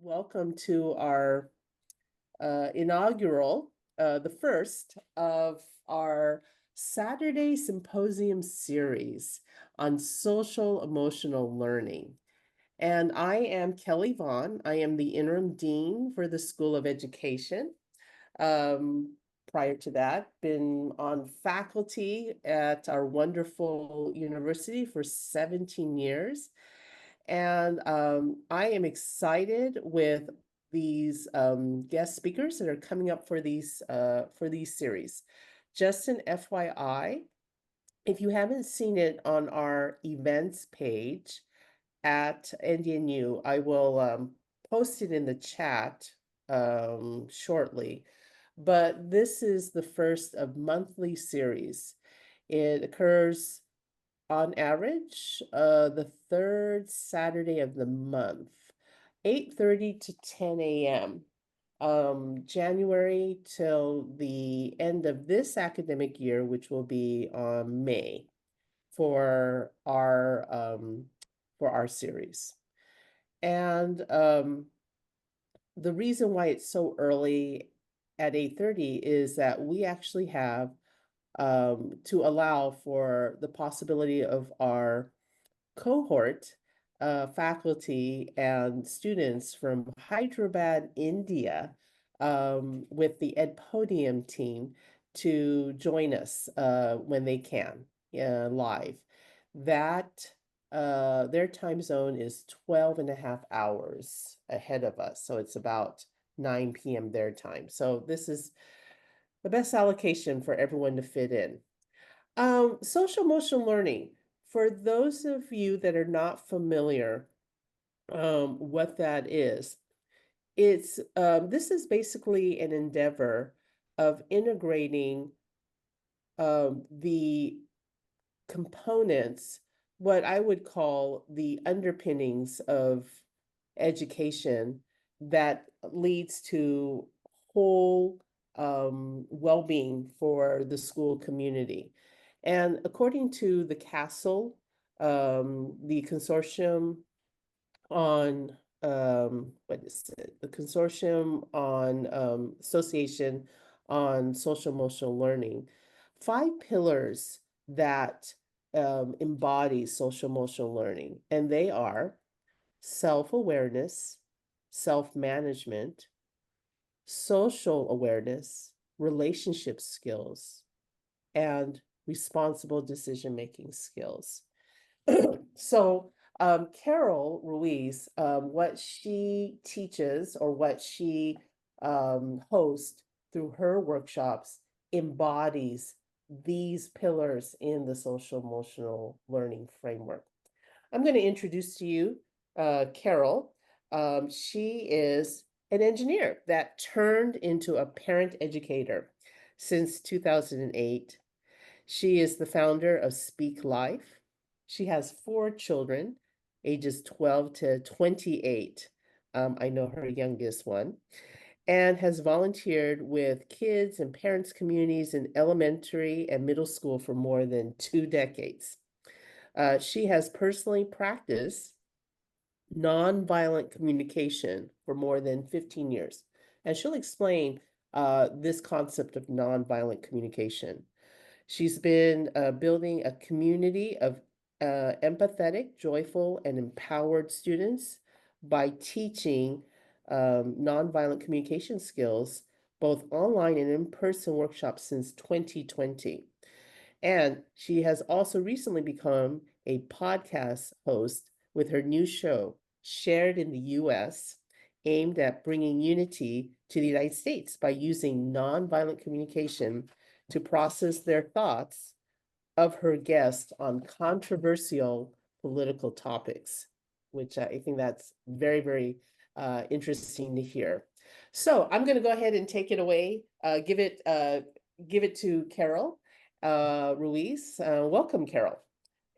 Welcome to our inaugural, the first of our Saturday Symposium series on social emotional learning. And I am Kelly Vaughn. I am the interim dean for the School of Education. Prior to that, been on faculty at our wonderful university for 17 years. And I am excited with these guest speakers that are coming up for these series. Just an FYI, if you haven't seen it on our events page at NDNU, I will post it in the chat shortly. But this is the first of monthly series. It occurs on average, the third Saturday of the month, 8:30 to 10 a.m. January till the end of this academic year, which will be on May for our series. And the reason why it's so early at 8:30 is that we actually have to allow for the possibility of our cohort faculty and students from Hyderabad, India, with the Ed Podium team to join us when they can live. That their time zone is 12 and a half hours ahead of us. So it's about 9 p.m. their time. So this is the best allocation for everyone to fit in. Social emotional learning. For those of you that are not familiar, what that is, it's this is basically an endeavor of integrating the components, what I would call the underpinnings of education that leads to whole well-being for the school community. And according to the Castle, the consortium on what is it? The consortium on association on social emotional learning, 5 pillars that embody social emotional learning, and they are self-awareness, self-management, social awareness, relationship skills, and responsible decision-making skills. So Carol Ruiz, what she teaches or what she hosts through her workshops embodies these pillars in the social emotional learning framework. I'm going to introduce to you Carol. She is an engineer that turned into a parent educator since 2008. She is the founder of Speak Life. She has 4 children, ages 12 to 28. I know her youngest one, and has volunteered with kids and parents communities in elementary and middle school for more than 2 decades. She has personally practiced nonviolent communication for more than 15 years. And she'll explain this concept of nonviolent communication. She's been building a community of empathetic, joyful, and empowered students by teaching nonviolent communication skills, both online and in-person workshops since 2020. And she has also recently become a podcast host with her new show, Shared in the US, aimed at bringing unity to the United States by using nonviolent communication to process their thoughts of her guests on controversial political topics, which I think that's very, very interesting to hear. So I'm going to go ahead and take it away, give it to Carol Ruiz. Welcome, Carol.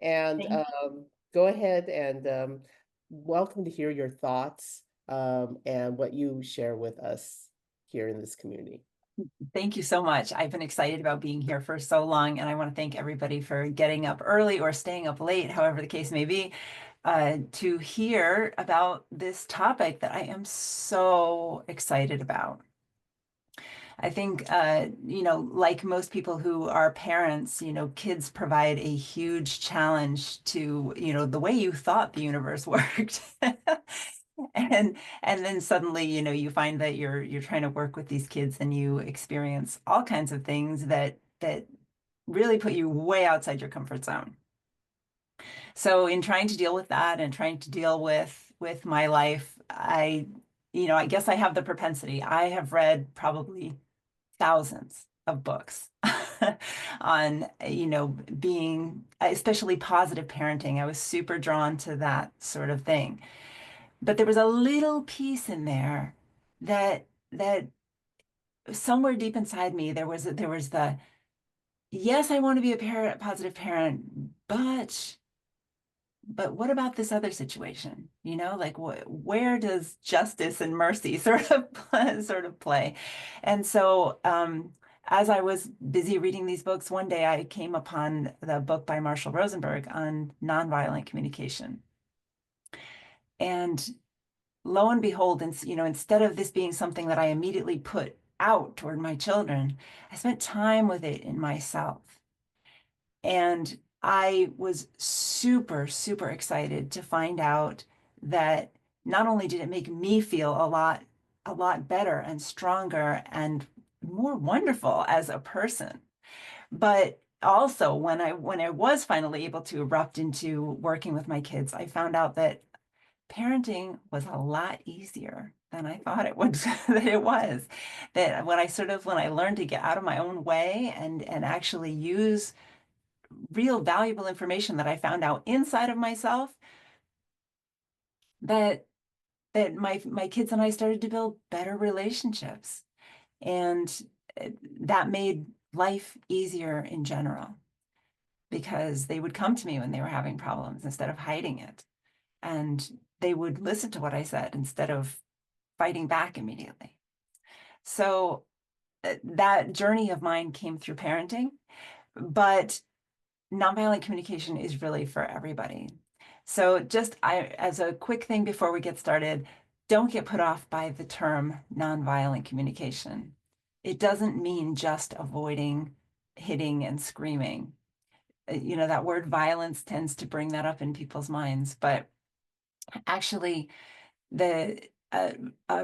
And go ahead and welcome to hear your thoughts and what you share with us here in this community. Thank you so much. I've been excited about being here for so long, and I want to thank everybody for getting up early or staying up late, however the case may be, to hear about this topic that I am so excited about. I think, like most people who are parents, kids provide a huge challenge to, the way you thought the universe worked. And then suddenly, you find that you're trying to work with these kids and you experience all kinds of things that really put you way outside your comfort zone. So in trying to deal with that and trying to deal with my life, I guess I have the propensity. I have read probably thousands of books on, being, especially positive parenting. I was super drawn to that sort of thing. But there was a little piece in there that somewhere deep inside me, there was the, yes, I want to be a positive parent, but what about this other situation? Like where does justice and mercy sort of play? And so as I was busy reading these books, one day I came upon the book by Marshall Rosenberg on nonviolent communication. And lo and behold, instead of this being something that I immediately put out toward my children, I spent time with it in myself. And I was super, super excited to find out that not only did it make me feel a lot better and stronger and more wonderful as a person, but also when I was finally able to erupt into working with my kids, I found out that parenting was a lot easier than I thought it would that it was. That when I learned to get out of my own way and actually use real valuable information that I found out inside of myself, that my kids and I started to build better relationships, and that made life easier in general because they would come to me when they were having problems instead of hiding it, and they would listen to what I said instead of fighting back immediately. So that journey of mine came through parenting, but nonviolent communication is really for everybody. So as a quick thing before we get started, don't get put off by the term nonviolent communication. It doesn't mean just avoiding hitting and screaming. That word violence tends to bring that up in people's minds, but actually the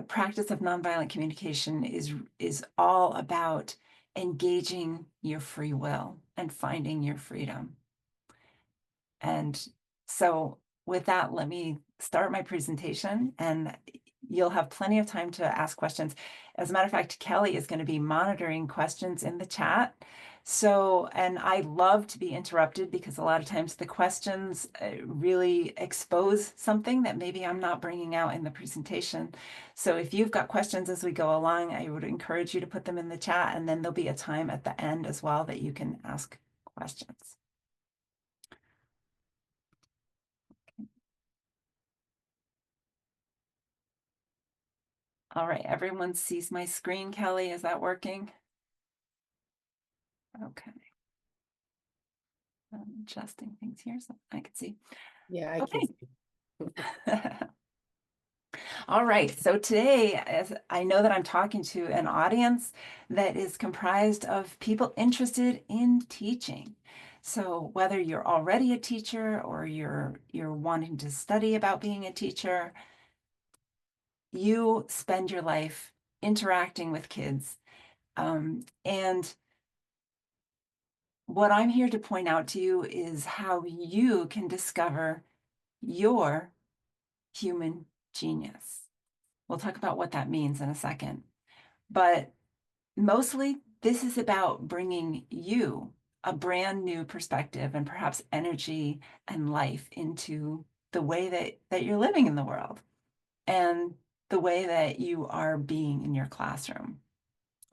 practice of nonviolent communication is all about engaging your free will and finding your freedom. And so with that, let me start my presentation, and you'll have plenty of time to ask questions. As a matter of fact, Kelly is going to be monitoring questions in the chat. So, and I love to be interrupted because a lot of times the questions really expose something that maybe I'm not bringing out in the presentation. So if you've got questions as we go along, I would encourage you to put them in the chat, and then there'll be a time at the end as well that you can ask questions. All right, everyone sees my screen. Kelly, is that working? Okay. I'm adjusting things here so I can see. Yeah, I can Okay. see. All right, so today, as I know that I'm talking to an audience that is comprised of people interested in teaching. So whether you're already a teacher or you're wanting to study about being a teacher, you spend your life interacting with kids. And what I'm here to point out to you is how you can discover your human genius. We'll talk about what that means in a second. But mostly, this is about bringing you a brand new perspective and perhaps energy and life into the way that you're living in the world and the way that you are being in your classroom.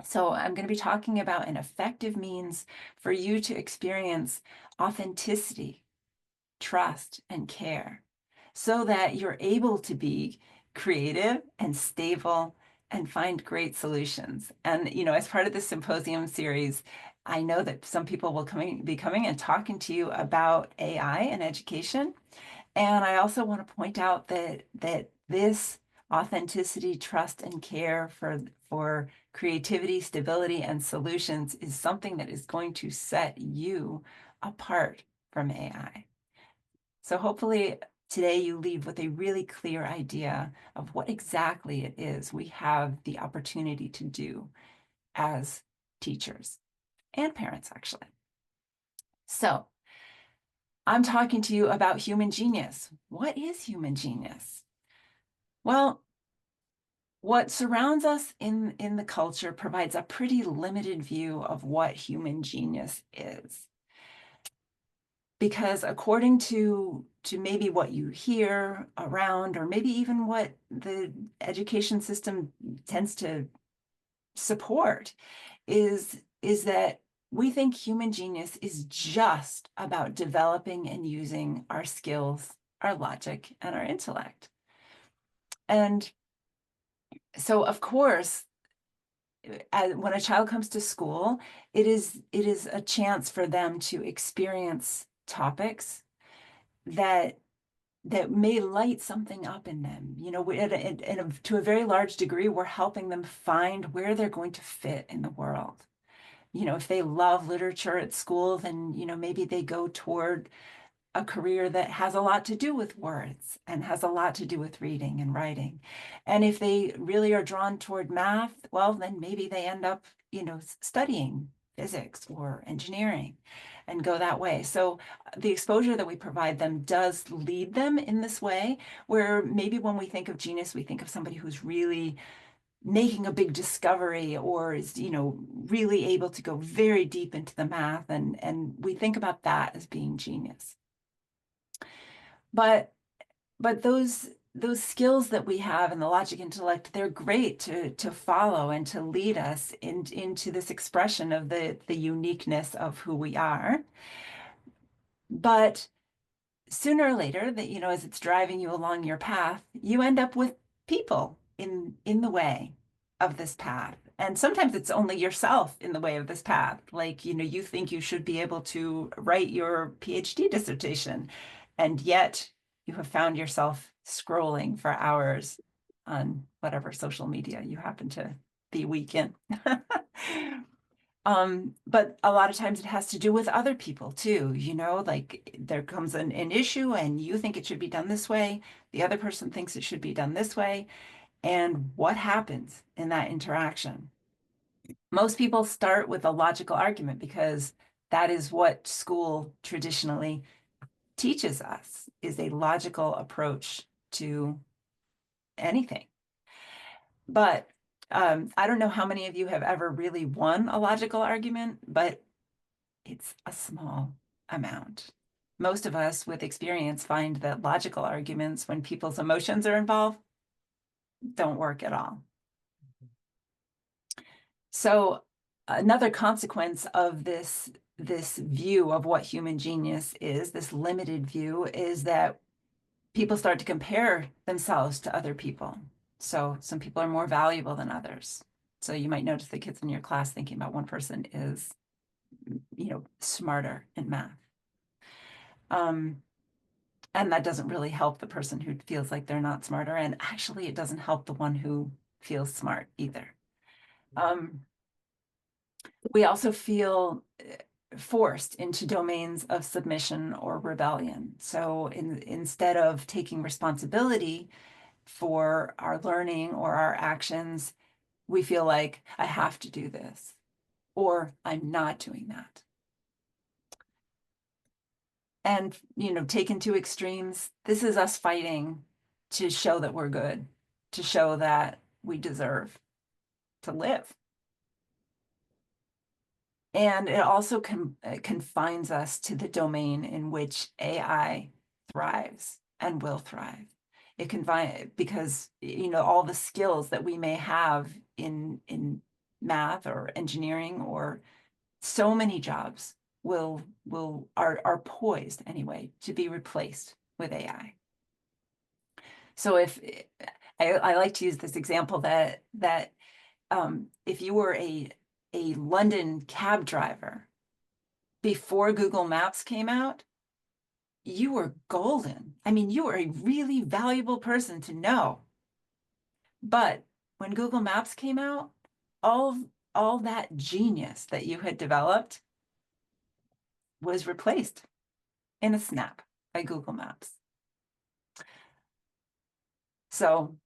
So I'm going to be talking about an effective means for you to experience authenticity, trust, and care so that you're able to be creative and stable and find great solutions. And, as part of this symposium series, I know that some people will be coming and talking to you about AI and education. And I also want to point out that this authenticity, trust, and care for creativity, stability, and solutions is something that is going to set you apart from AI. So hopefully today you leave with a really clear idea of what exactly it is we have the opportunity to do as teachers and parents, actually. So I'm talking to you about human genius. What is human genius? Well, what surrounds us in the culture provides a pretty limited view of what human genius is. Because according to maybe what you hear around, or maybe even what the education system tends to support, is that we think human genius is just about developing and using our skills, our logic, and our intellect. And so, of course, when a child comes to school, it is a chance for them to experience topics that may light something up in them. You know, to a very large degree, we're helping them find where they're going to fit in the world. You know, if they love literature at school, then, you know, maybe they go toward a career that has a lot to do with words and has a lot to do with reading and writing. And if they really are drawn toward math, well, then maybe they end up, you know, studying physics or engineering and go that way. So the exposure that we provide them does lead them in this way, where maybe when we think of genius, we think of somebody who's really making a big discovery, or is, you know, really able to go very deep into the math, and we think about that as being genius. But those skills that we have in the logic intellect, they're great to follow and to lead us into this expression of the uniqueness of who we are. But sooner or later, that, you know, as it's driving you along your path, you end up with people in the way of this path. And sometimes it's only yourself in the way of this path. Like, you know, you think you should be able to write your PhD dissertation, and yet you have found yourself scrolling for hours on whatever social media you happen to be weak in. But a lot of times it has to do with other people too, you know, like there comes an issue and you think it should be done this way. The other person thinks it should be done this way. And what happens in that interaction? Most people start with a logical argument because that is what school traditionally teaches us, is a logical approach to anything. But I don't know how many of you have ever really won a logical argument, but it's a small amount. Most of us with experience find that logical arguments, when people's emotions are involved, don't work at all. So another consequence of this view of what human genius is, this limited view, is that people start to compare themselves to other people. So some people are more valuable than others. So you might notice the kids in your class thinking about one person is, you know, smarter in math. And that doesn't really help the person who feels like they're not smarter. And actually, it doesn't help the one who feels smart either. We also feel forced into domains of submission or rebellion. So instead of taking responsibility for our learning or our actions, we feel like I have to do this, or I'm not doing that. And, you know, taken to extremes, this is us fighting to show that we're good, to show that we deserve to live. And it also confines us to the domain in which AI thrives and will thrive. It confines, because, you know, all the skills that we may have in math or engineering, or so many jobs are poised anyway to be replaced with AI. So if I like to use this example that if you were a London cab driver before Google Maps came out, you were golden. I mean, you were a really valuable person to know. But when Google Maps came out, all that genius that you had developed was replaced in a snap by Google Maps. So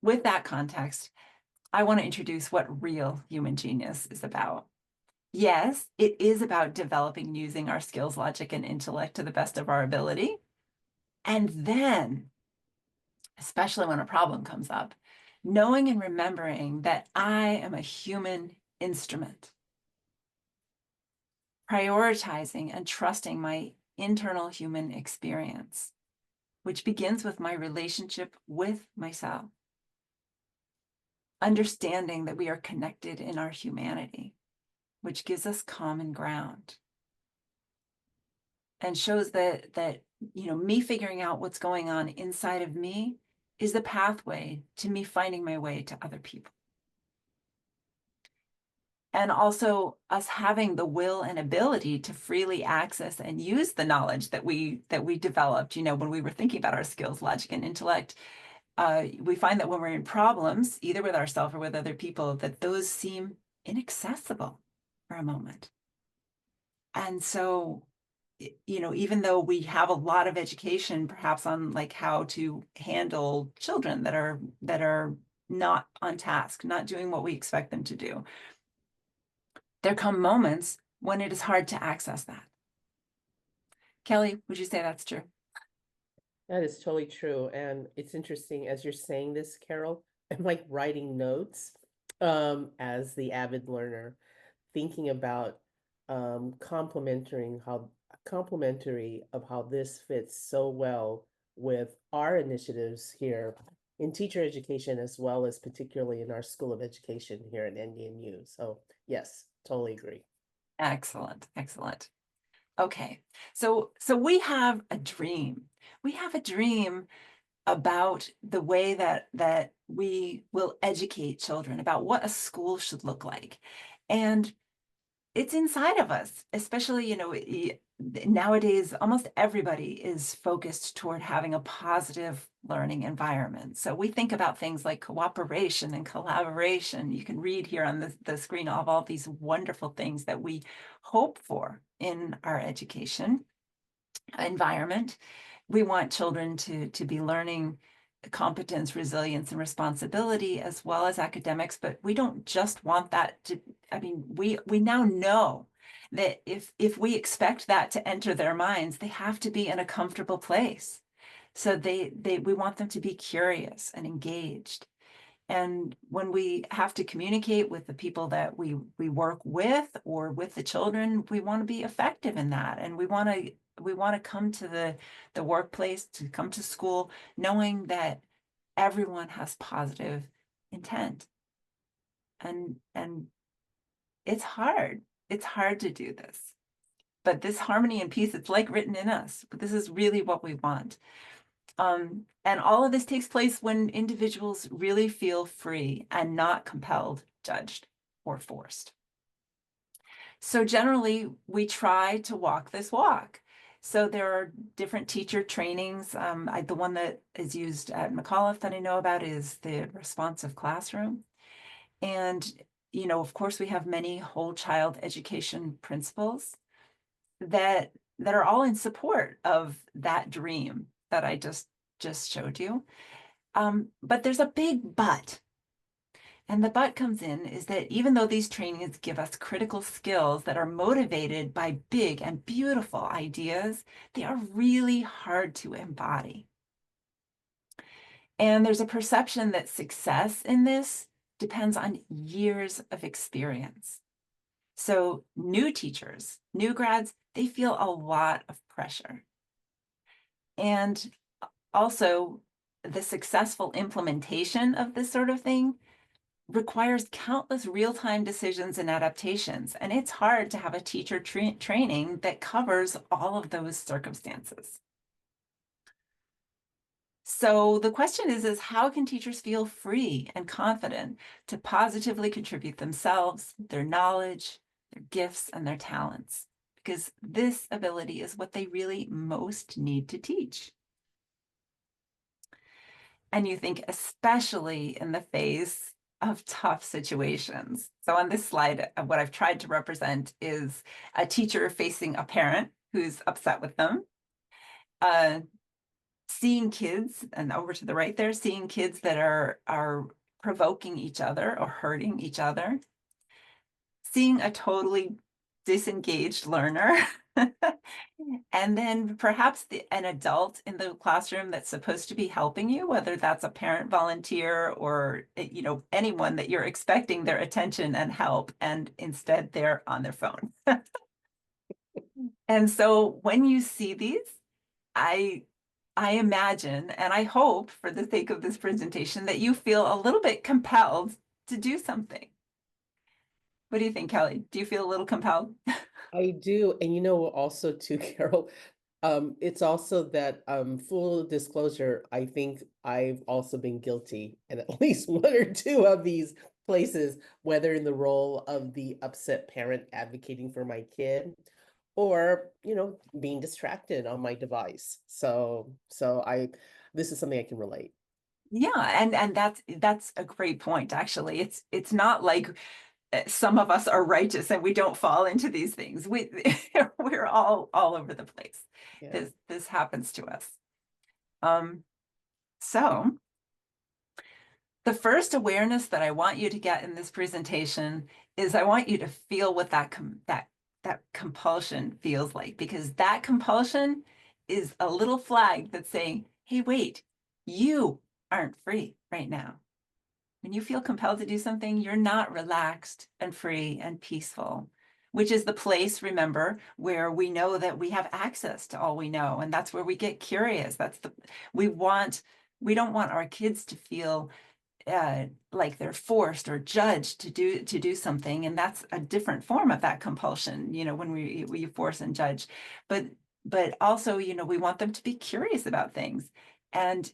with that context, I want to introduce what real human genius is about. Yes, it is about developing and using our skills, logic, and intellect to the best of our ability. And then, especially when a problem comes up, knowing and remembering that I am a human instrument, prioritizing and trusting my internal human experience, which begins with my relationship with myself, understanding that we are connected in our humanity, which gives us common ground and shows that me figuring out what's going on inside of me is the pathway to me finding my way to other people. And also us having the will and ability to freely access and use the knowledge that we developed, when we were thinking about our skills, logic, and intellect. We find that when we're in problems, either with ourselves or with other people, that those seem inaccessible for a moment. And so, even though we have a lot of education, perhaps on like how to handle children that are not on task, not doing what we expect them to do, there come moments when it is hard to access that. Kelly, would you say that's true? That is totally true. And it's interesting as you're saying this, Carol, I'm like writing notes as the avid learner, thinking about complimentary of how this fits so well with our initiatives here in teacher education, as well as particularly in our School of Education here at NDNU. So yes, totally agree. Excellent, excellent. Okay, so we have a dream. We have a dream about the way that we will educate children, about what a school should look like. And it's inside of us, especially, nowadays, almost everybody is focused toward having a positive learning environment. So we think about things like cooperation and collaboration. You can read here on the screen of all these wonderful things that we hope for in our education environment. We want children to be learning competence, resilience, and responsibility, as well as academics, but we don't just want that to, we now know that if we expect that to enter their minds, they have to be in a comfortable place. So we want them to be curious and engaged. And when we have to communicate with the people that we work with or with the children, we want to be effective in that. And we want to come to the workplace, to come to school, knowing that everyone has positive intent. And it's hard. It's hard to do this. But this harmony and peace, it's like written in us. But this is really what we want. And all of this takes place when individuals really feel free and not compelled, judged, or forced. So generally, we try to walk this walk. So there are different teacher trainings. The one that is used at McAuliffe that I know about is the responsive classroom. And, of course, we have many whole child education principles that are all in support of that dream that I just showed you. But there's a big but. And the but comes in is that even though these trainings give us critical skills that are motivated by big and beautiful ideas, they are really hard to embody. And there's a perception that success in this depends on years of experience. So new teachers, new grads, they feel a lot of pressure. And also, the successful implementation of this sort of thing requires countless real-time decisions and adaptations. And it's hard to have a teacher training that covers all of those circumstances. So the question is how can teachers feel free and confident to positively contribute themselves, their knowledge, their gifts, and their talents? because this ability is what they really most need to teach. And you think, especially in the face of tough situations. So on this slide, what I've tried to represent is a teacher facing a parent who's upset with them, seeing kids, and over to the right there, seeing kids that are provoking each other or hurting each other, seeing a totally disengaged learner, and then perhaps an adult in the classroom that's supposed to be helping you, whether that's a parent volunteer or anyone that you're expecting their attention and help, and instead they're on their phone. And so when you see these, I imagine, and I hope for the sake of this presentation, that you feel a little bit compelled to do something. What do you think, Kelly? Do you feel a little compelled? I do. And also too, Carol, it's also that full disclosure, I think I've also been guilty in at least one or two of these places, whether in the role of the upset parent advocating for my kid or, being distracted on my device. So this is something I can relate. Yeah, and that's a great point, actually. It's not like some of us are righteous and we don't fall into these things. We're all over the place. Yeah. This happens to us. So the first awareness that I want you to get in this presentation is I want you to feel what that compulsion feels like, because that compulsion is a little flag that's saying, hey, wait, you aren't free right now. When you feel compelled to do something, you're not relaxed and free and peaceful, which is the place, remember, where we know that we have access to all we know. And that's where we get curious. We don't want our kids to feel like they're forced or judged to do something. And that's a different form of that compulsion, when we force and judge. But also, we want them to be curious about things. And,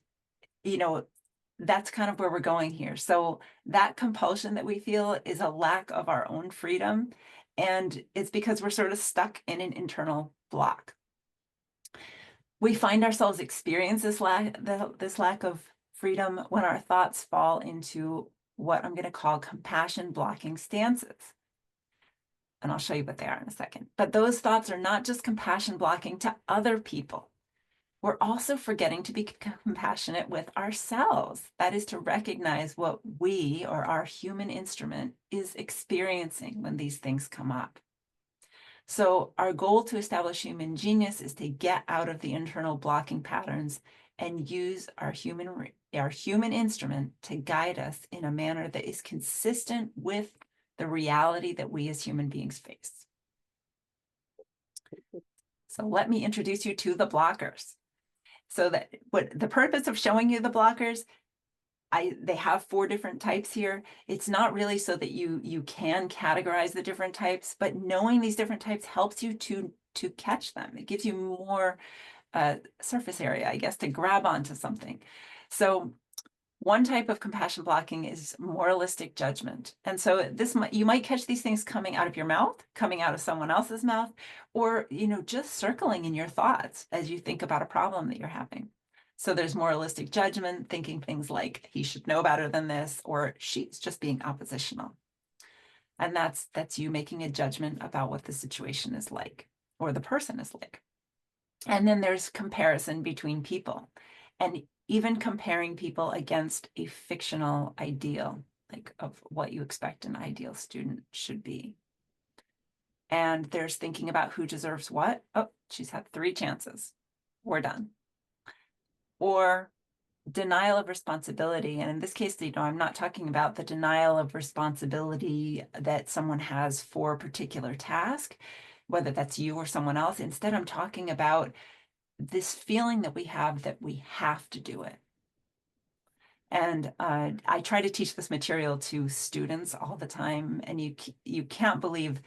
that's kind of where we're going here. So that compulsion that we feel is a lack of our own freedom. And it's because we're sort of stuck in an internal block. We find ourselves experience this lack of freedom when our thoughts fall into what I'm going to call compassion blocking stances. And I'll show you what they are in a second. But those thoughts are not just compassion blocking to other people. We're also forgetting to be compassionate with ourselves. That is to recognize what we, or our human instrument, is experiencing when these things come up. So our goal to establish human genius is to get out of the internal blocking patterns and use our human instrument to guide us in a manner that is consistent with the reality that we as human beings face. So let me introduce you to the blockers. So that what the purpose of showing you the blockers, they have 4 different types here. It's not really so that you can categorize the different types, but knowing these different types helps you to catch them. It gives you more surface area, I guess, to grab onto something. So one type of compassion blocking is moralistic judgment. And so you might catch these things coming out of your mouth, coming out of someone else's mouth, or, just circling in your thoughts as you think about a problem that you're having. So there's moralistic judgment, thinking things like, he should know better than this, or she's just being oppositional. And that's you making a judgment about what the situation is like, or the person is like. And then there's comparison between people, and even comparing people against a fictional ideal, like of what you expect an ideal student should be. And there's thinking about who deserves what. Oh, she's had 3 chances. We're done. Or denial of responsibility. And in this case, I'm not talking about the denial of responsibility that someone has for a particular task, whether that's you or someone else. Instead, I'm talking about this feeling that we have that we have to do it. And I try to teach this material to students all the time, and you can't believe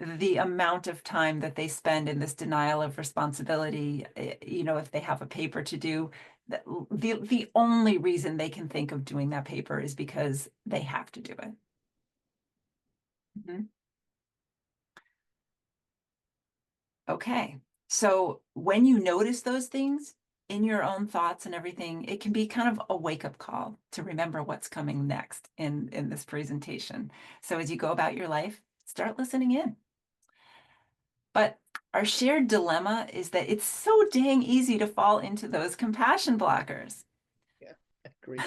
the amount of time that they spend in this denial of responsibility. If they have a paper to do, the only reason they can think of doing that paper is because they have to do it. Mm-hmm. Okay. So when you notice those things in your own thoughts and everything, it can be kind of a wake-up call to remember what's coming next in this presentation. So as you go about your life, start listening in. But our shared dilemma is that it's so dang easy to fall into those compassion blockers. Yeah, I agree.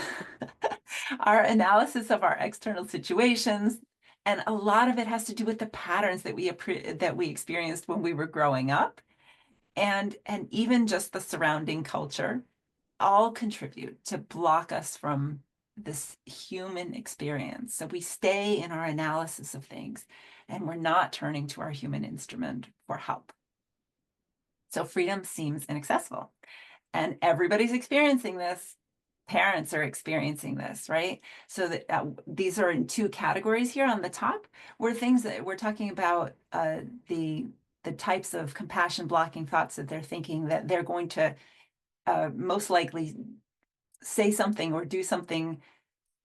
Our analysis of our external situations, and a lot of it has to do with the patterns that we experienced when we were growing up, and even just the surrounding culture, all contribute to block us from this human experience. So we stay in our analysis of things, and we're not turning to our human instrument for help. So freedom seems inaccessible, and everybody's experiencing this. Parents are experiencing this, right? So that these are in two categories here on the top, where things that we're talking about, the types of compassion blocking thoughts that they're thinking that they're going to most likely say something or do something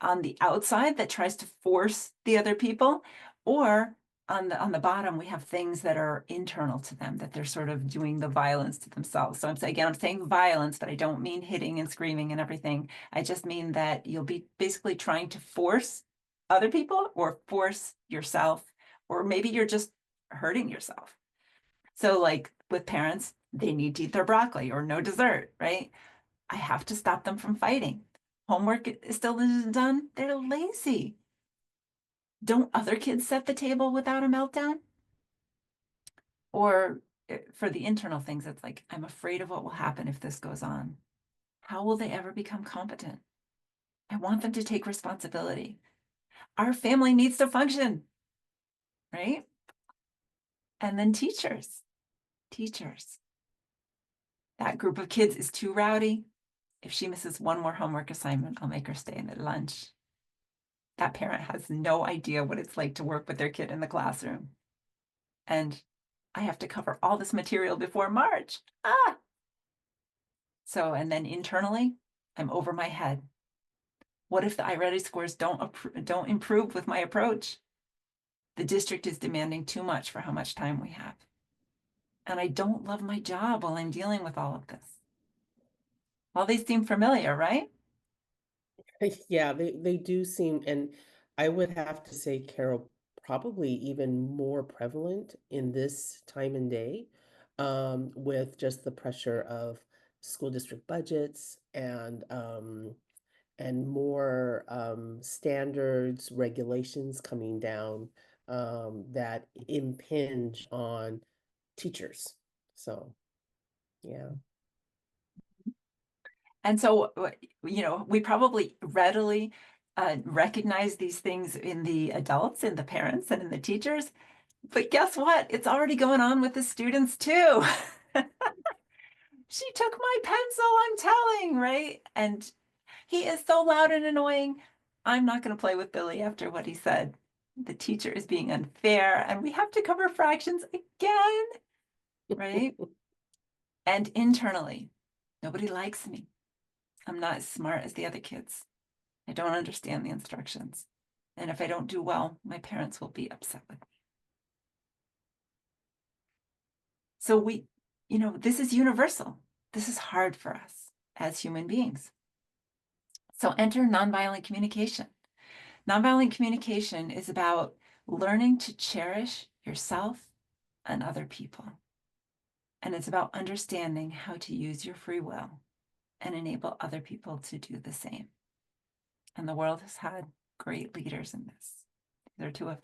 on the outside that tries to force the other people, or on the bottom we have things that are internal to them, that they're sort of doing the violence to themselves. So I'm saying violence, but I don't mean hitting and screaming and everything. I just mean that you'll be basically trying to force other people or force yourself, or maybe you're just hurting yourself. So like with parents, they need to eat their broccoli or no dessert, right? I have to stop them from fighting. Homework is still isn't done. They're lazy. Don't other kids set the table without a meltdown? Or for the internal things, it's like, I'm afraid of what will happen if this goes on. How will they ever become competent? I want them to take responsibility. Our family needs to function, right? And then teachers. That group of kids is too rowdy. If she misses one more homework assignment, I'll make her stay in at lunch. That parent has no idea what it's like to work with their kid in the classroom. And I have to cover all this material before March. Ah! So, and then internally, I'm over my head. What if the iReady scores don't improve with my approach? The district is demanding too much for how much time we have. And I don't love my job while I'm dealing with all of this. All these seem familiar, right? Yeah, they do seem, and I would have to say, Carol, probably even more prevalent in this time and day, with just the pressure of school district budgets and more standards, regulations coming down that impinge on teachers. So, yeah. And so, we probably readily recognize these things in the adults, in the parents, and in the teachers. But guess what? It's already going on with the students too. She took my pencil, I'm telling, right? And he is so loud and annoying. I'm not going to play with Billy after what he said. The teacher is being unfair, and we have to cover fractions again, right? And internally, nobody likes me. I'm not as smart as the other kids. I don't understand the instructions. And if I don't do well, my parents will be upset with me. So this is universal. This is hard for us as human beings. So enter nonviolent communication. Nonviolent communication is about learning to cherish yourself and other people. And it's about understanding how to use your free will and enable other people to do the same. And the world has had great leaders in this. There are two of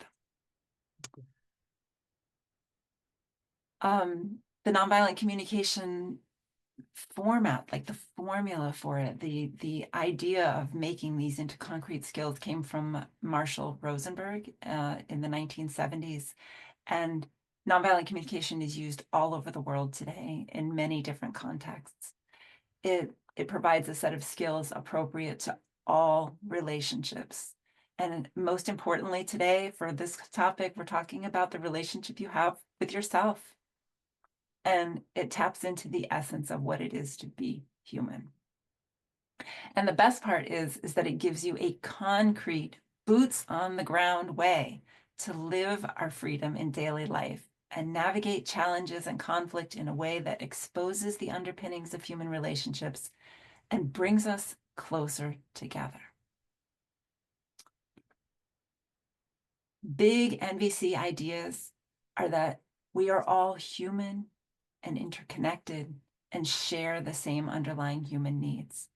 them. The nonviolent communication format, like the formula for it, the idea of making these into concrete skills came from Marshall Rosenberg in the 1970s. And nonviolent communication is used all over the world today in many different contexts. It provides a set of skills appropriate to all relationships. And most importantly today, for this topic, we're talking about the relationship you have with yourself. And it taps into the essence of what it is to be human. And the best part is that it gives you a concrete, boots on the ground way to live our freedom in daily life and navigate challenges and conflict in a way that exposes the underpinnings of human relationships and brings us closer together. Big NVC ideas are that we are all human and interconnected and share the same underlying human needs.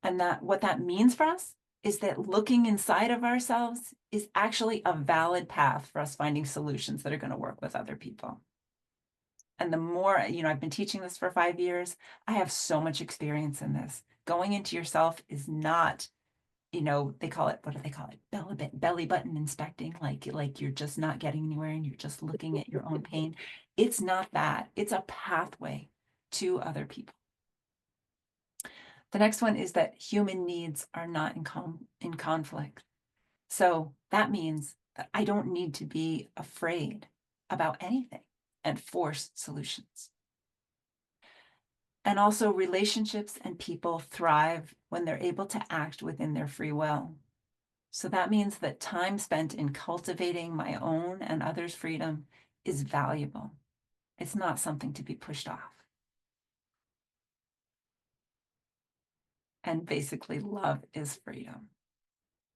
And that what that means for us is that looking inside of ourselves is actually a valid path for us finding solutions that are going to work with other people. And the more, I've been teaching this for 5 years, I have so much experience in this. Going into yourself is not, they call it, what do they call it? Belly button inspecting, like you're just not getting anywhere and you're just looking at your own pain. It's not that. It's a pathway to other people. The next one is that human needs are not in conflict. So that means that I don't need to be afraid about anything and force solutions. And also, relationships and people thrive when they're able to act within their free will. So that means that time spent in cultivating my own and others' freedom is valuable. It's not something to be pushed off. And basically, love is freedom.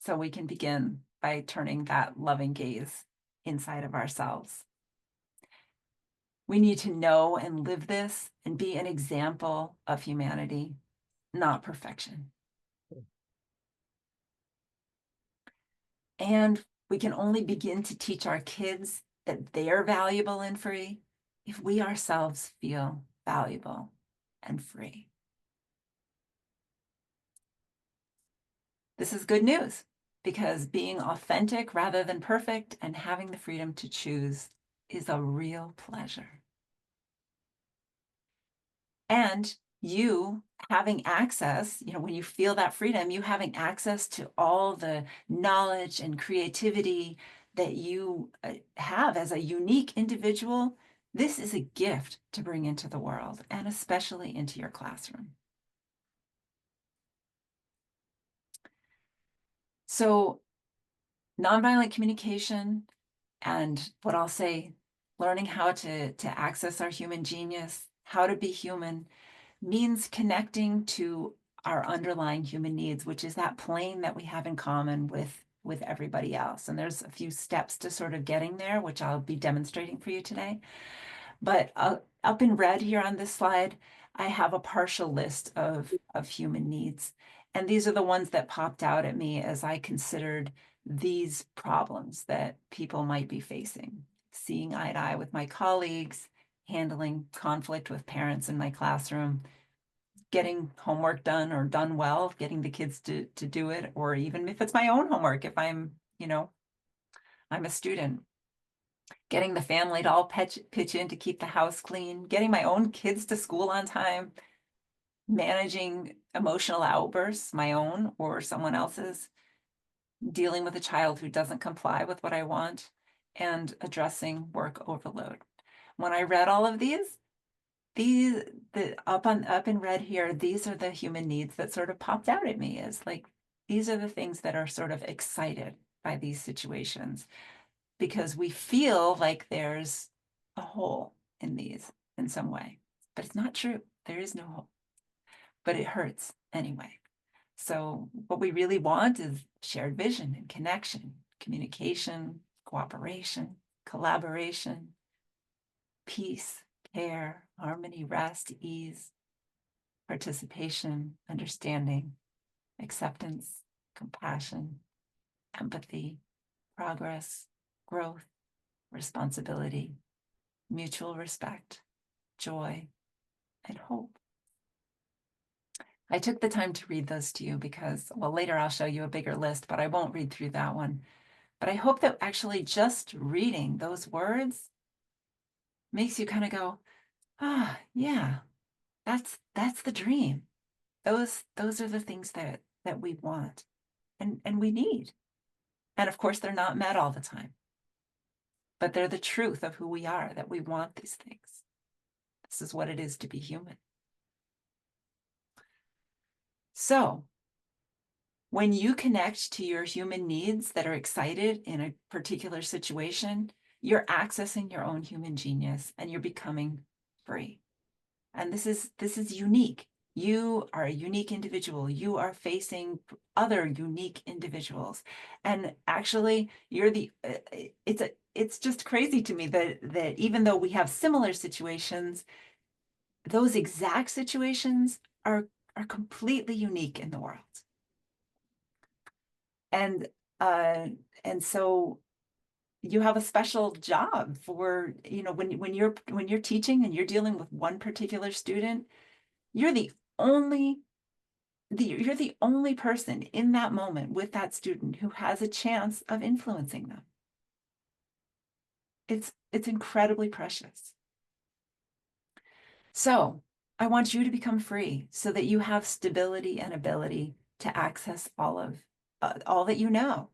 So we can begin by turning that loving gaze inside of ourselves. We need to know and live this and be an example of humanity, not perfection. And we can only begin to teach our kids that they're valuable and free if we ourselves feel valuable and free. This is good news because being authentic rather than perfect and having the freedom to choose is a real pleasure. And you having access, when you feel that freedom, you having access to all the knowledge and creativity that you have as a unique individual, this is a gift to bring into the world and especially into your classroom. So nonviolent communication and what I'll say, learning how to access our human genius, how to be human, means connecting to our underlying human needs, which is that plane that we have in common with everybody else. And there's a few steps to sort of getting there, which I'll be demonstrating for you today. But up in red here on this slide, I have a partial list of human needs. And these are the ones that popped out at me as I considered these problems that people might be facing. Seeing eye to eye with my colleagues, handling conflict with parents in my classroom, getting homework done or done well, getting the kids to do it, or even if it's my own homework, if I'm a student, getting the family to all pitch in to keep the house clean, getting my own kids to school on time, managing emotional outbursts, my own or someone else's, dealing with a child who doesn't comply with what I want, and addressing work overload. When I read all of these, up in red here, these are the human needs that sort of popped out at me as like, these are the things that are sort of excited by these situations because we feel like there's a hole in these in some way, but it's not true. There is no hole, but it hurts anyway. So what we really want is shared vision and connection, communication, cooperation, collaboration, peace, care, harmony, rest, ease, participation, understanding, acceptance, compassion, empathy, progress, growth, responsibility, mutual respect, joy, and hope. I took the time to read those to you because, well, later I'll show you a bigger list, but I won't read through that one. But I hope that actually just reading those words makes you kind of go, ah, yeah, that's the dream. Those are the things that we want and we need. And of course, they're not met all the time, but they're the truth of who we are, that we want these things. This is what it is to be human. So when you connect to your human needs that are excited in a particular situation, you're accessing your own human genius and you're becoming free. And this is unique. You are a unique individual. You are facing other unique individuals. And actually, it's just crazy to me that even though we have similar situations, those exact situations are completely unique in the world. And uh, and so you have a special job for, when you're teaching and you're dealing with one particular student, you're the only you're the only person in that moment with that student who has a chance of influencing them. It's incredibly precious. So I want you to become free so that you have stability and ability to access all that you know.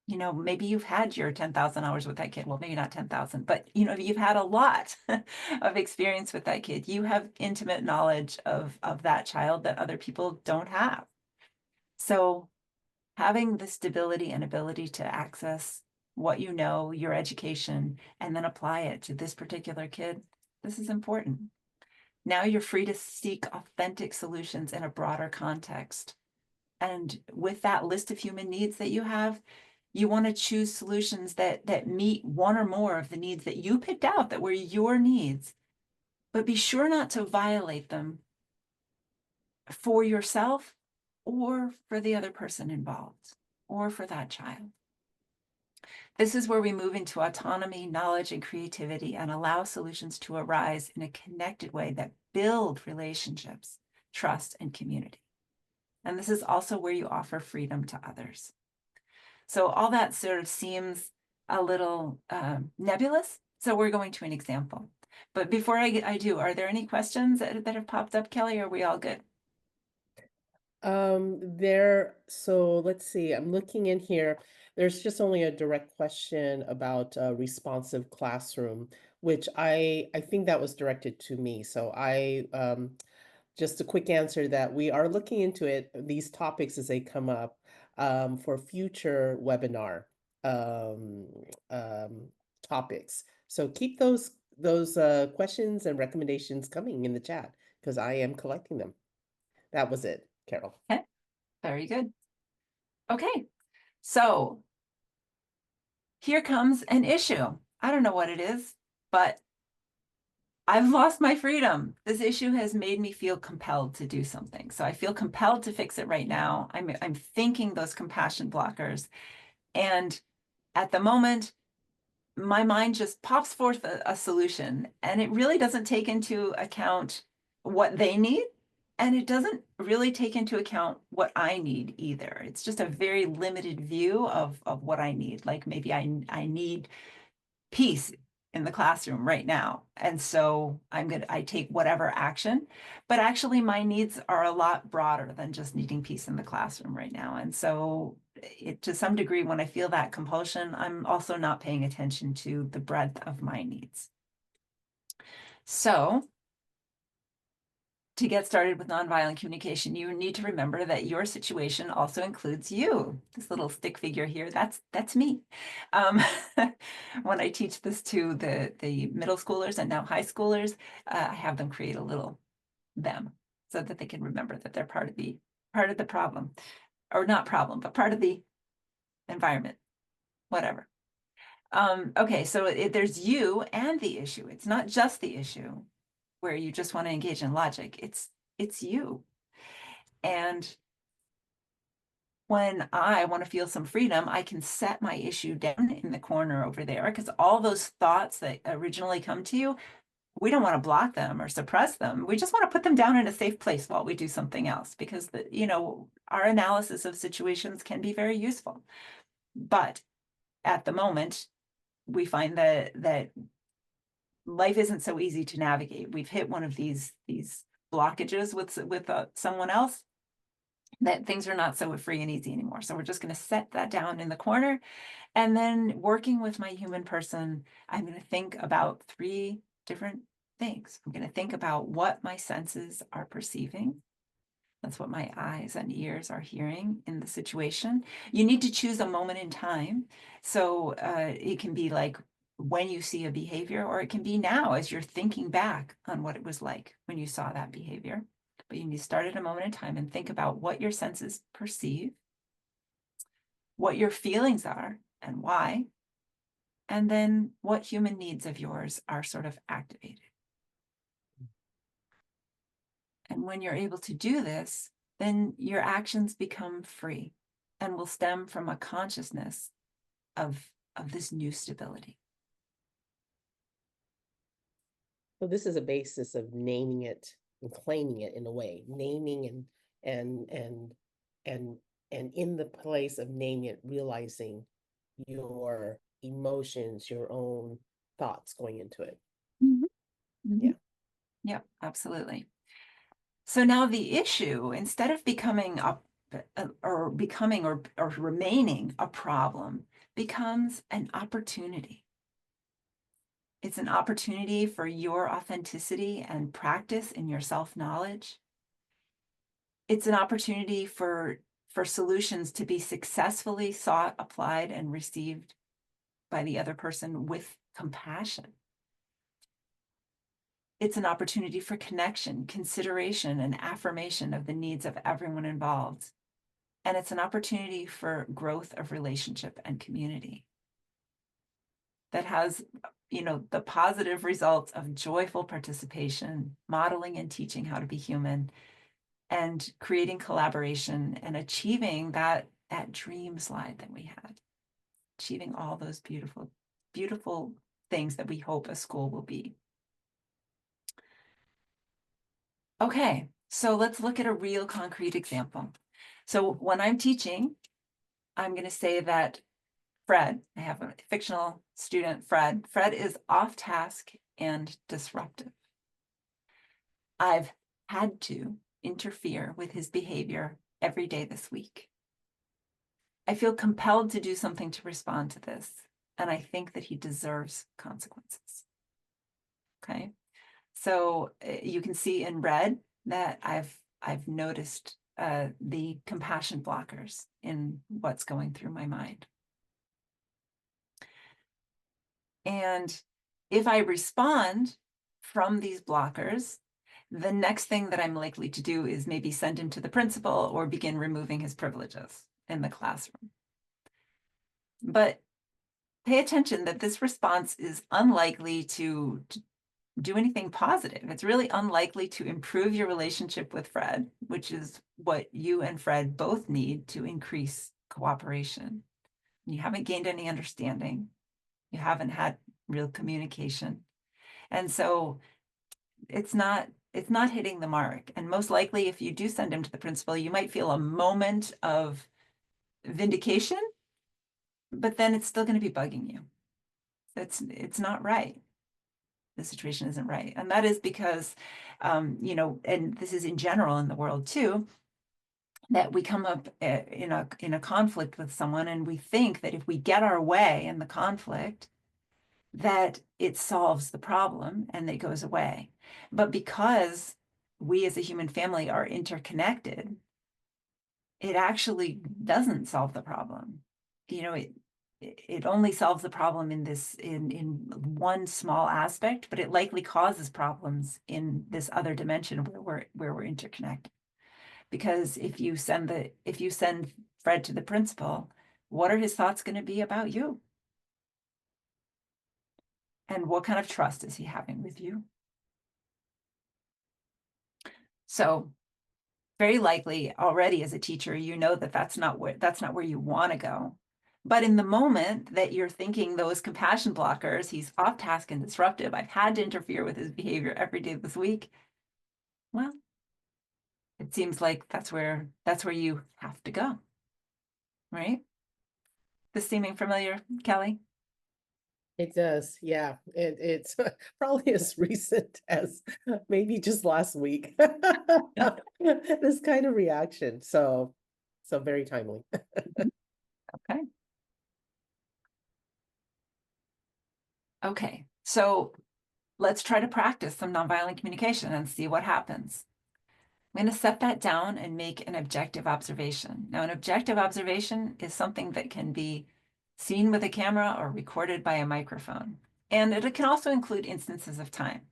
Maybe you've had your 10,000 hours with that kid. Well, maybe not 10,000, but you've had a lot of experience with that kid. You have intimate knowledge of that child that other people don't have. So having the stability and ability to access what you know, your education, and then apply it to this particular kid, this is important. Now you're free to seek authentic solutions in a broader context. And with that list of human needs that you have, you want to choose solutions that meet one or more of the needs that you picked out that were your needs, but be sure not to violate them for yourself or for the other person involved or for that child. This is where we move into autonomy, knowledge, and creativity and allow solutions to arise in a connected way that build relationships, trust, and community. And this is also where you offer freedom to others. So all that sort of seems a little nebulous. So we're going to an example. But before I do, are there any questions that have popped up, Kelly? Or are we all good? So let's see, I'm looking in here. There's just only a direct question about a responsive classroom, which I think that was directed to me. So just a quick answer that we are looking into these topics as they come up, for future webinar, um, um, topics. So keep those questions and recommendations coming in the chat because I am collecting them. That was it, Carol. Okay, very good. Okay, so here comes an issue. I don't know what it is, but I've lost my freedom. This issue has made me feel compelled to do something. So I feel compelled to fix it right now. I'm thinking those compassion blockers. And at the moment, my mind just pops forth a solution, and it really doesn't take into account what they need. And it doesn't really take into account what I need either. It's just a very limited view of what I need. Like maybe I need peace in the classroom right now. And so I take whatever action, but actually my needs are a lot broader than just needing peace in the classroom right now. And so to some degree, when I feel that compulsion, I'm also not paying attention to the breadth of my needs. So to get started with nonviolent communication, you need to remember that your situation also includes you. This little stick figure here, that's me. When I teach this to the middle schoolers and now high schoolers, I have them create a little them so that they can remember that they're part of the problem, or not problem, but part of the environment, whatever. Okay, so there's you and the issue. It's not just the issue where you just want to engage in logic. It's you. And when I want to feel some freedom, I can set my issue down in the corner over there, because all those thoughts that originally come to you, we don't want to block them or suppress them. We just want to put them down in a safe place while we do something else, because our analysis of situations can be very useful. But at the moment, we find that life isn't so easy to navigate. We've hit one of these blockages with someone else, that things are not so free and easy anymore. So we're just going to set that down in the corner. And then working with my human person, I'm going to think about 3 different things. I'm going to think about what my senses are perceiving. That's what my eyes and ears are hearing in the situation. You need to choose a moment in time. So it can be like when you see a behavior, or it can be now as you're thinking back on what it was like when you saw that behavior. But you need to start at a moment in time and think about what your senses perceive, what your feelings are and why, and then what human needs of yours are sort of activated. And when you're able to do this, then your actions become free and will stem from a consciousness of this new stability. So this is a basis of naming it and claiming it in a way, naming and and and and in the place of naming it, realizing your emotions, your own thoughts going into it. Mhm. Yeah. Mhm. Yeah, absolutely. So now the issue, instead of becoming or remaining a problem, becomes an opportunity. It's an opportunity for your authenticity and practice in your self-knowledge. It's an opportunity for solutions to be successfully sought, applied, and received by the other person with compassion. It's an opportunity for connection, consideration, and affirmation of the needs of everyone involved. And it's an opportunity for growth of relationship and community that has, the positive results of joyful participation, modeling and teaching how to be human, and creating collaboration and achieving that dream slide that we had, achieving all those beautiful, beautiful things that we hope a school will be. Okay, so let's look at a real concrete example. So when I'm teaching, I'm going to say that Fred, I have a fictional student, Fred. Fred is off task and disruptive. I've had to interfere with his behavior every day this week. I feel compelled to do something to respond to this, and I think that he deserves consequences. Okay, so you can see in red that I've noticed the compassion blockers in what's going through my mind. And if I respond from these blockers, the next thing that I'm likely to do is maybe send him to the principal or begin removing his privileges in the classroom. But pay attention that this response is unlikely to do anything positive. It's really unlikely to improve your relationship with Fred, which is what you and Fred both need to increase cooperation. You haven't gained any understanding. You haven't had real communication. And so it's not hitting the mark. And most likely, if you do send him to the principal, you might feel a moment of vindication, but then it's still going to be bugging you. It's not right. The situation isn't right. And that is because, and this is in general in the world too, that we come up in a conflict with someone, and we think that if we get our way in the conflict, that it solves the problem and it goes away. But because we as a human family are interconnected, it actually doesn't solve the problem. It only solves the problem in one small aspect, but it likely causes problems in this other dimension where we're interconnected. Because if you send Fred to the principal, what are his thoughts going to be about you? And what kind of trust is he having with you? So very likely already as a teacher, you know that that's not where you want to go. But in the moment that you're thinking those compassion blockers, he's off task and disruptive, I've had to interfere with his behavior every day this week. Well, it seems like that's where you have to go, right? This seeming familiar, Kelly? It does, yeah. It's probably as recent as maybe just last week. This kind of reaction, so very timely. Okay. Okay, so let's try to practice some nonviolent communication and see what happens. I'm going to set that down and make an objective observation. Now, an objective observation is something that can be seen with a camera or recorded by a microphone. And it can also include instances of time,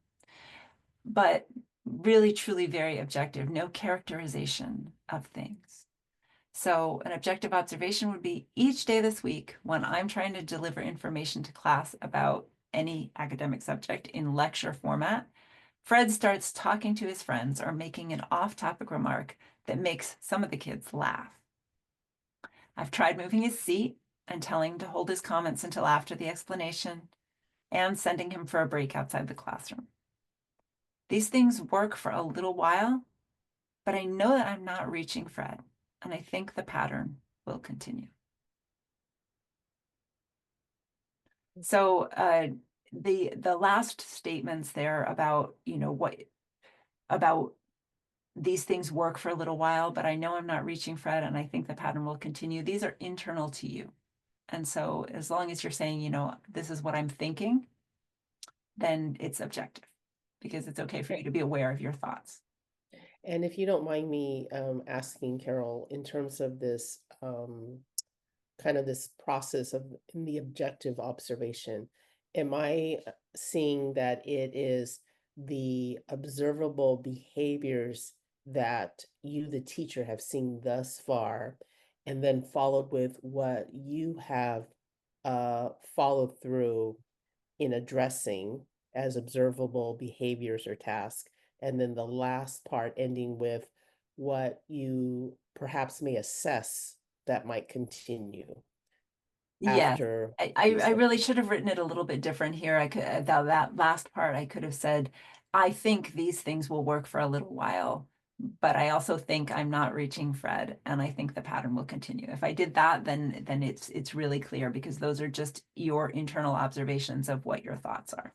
but really, truly very objective, no characterization of things. So an objective observation would be each day this week when I'm trying to deliver information to class about any academic subject in lecture format, Fred starts talking to his friends or making an off-topic remark that makes some of the kids laugh. I've tried moving his seat and telling him to hold his comments until after the explanation and sending him for a break outside the classroom. These things work for a little while, but I know that I'm not reaching Fred, and I think the pattern will continue. So the last statements there about, what about these things work for a little while, but I know I'm not reaching Fred, and I think the pattern will continue. These are internal to you. And so as long as you're saying, this is what I'm thinking, then it's objective because it's okay for you to be aware of your thoughts. And if you don't mind me asking, Carol, in terms of this kind of this process of in the objective observation, am I seeing that it is the observable behaviors that you, the teacher, have seen thus far, and then followed with what you have followed through in addressing as observable behaviors or tasks, and then the last part ending with what you perhaps may assess that might continue Yes, after I these really sessions. should have written it a little bit different here. I could that last part I could have said, I think these things will work for a little while, but I also think I'm not reaching Fred, and I think the pattern will continue. If I did that, then it's really clear because those are just your internal observations of what your thoughts are.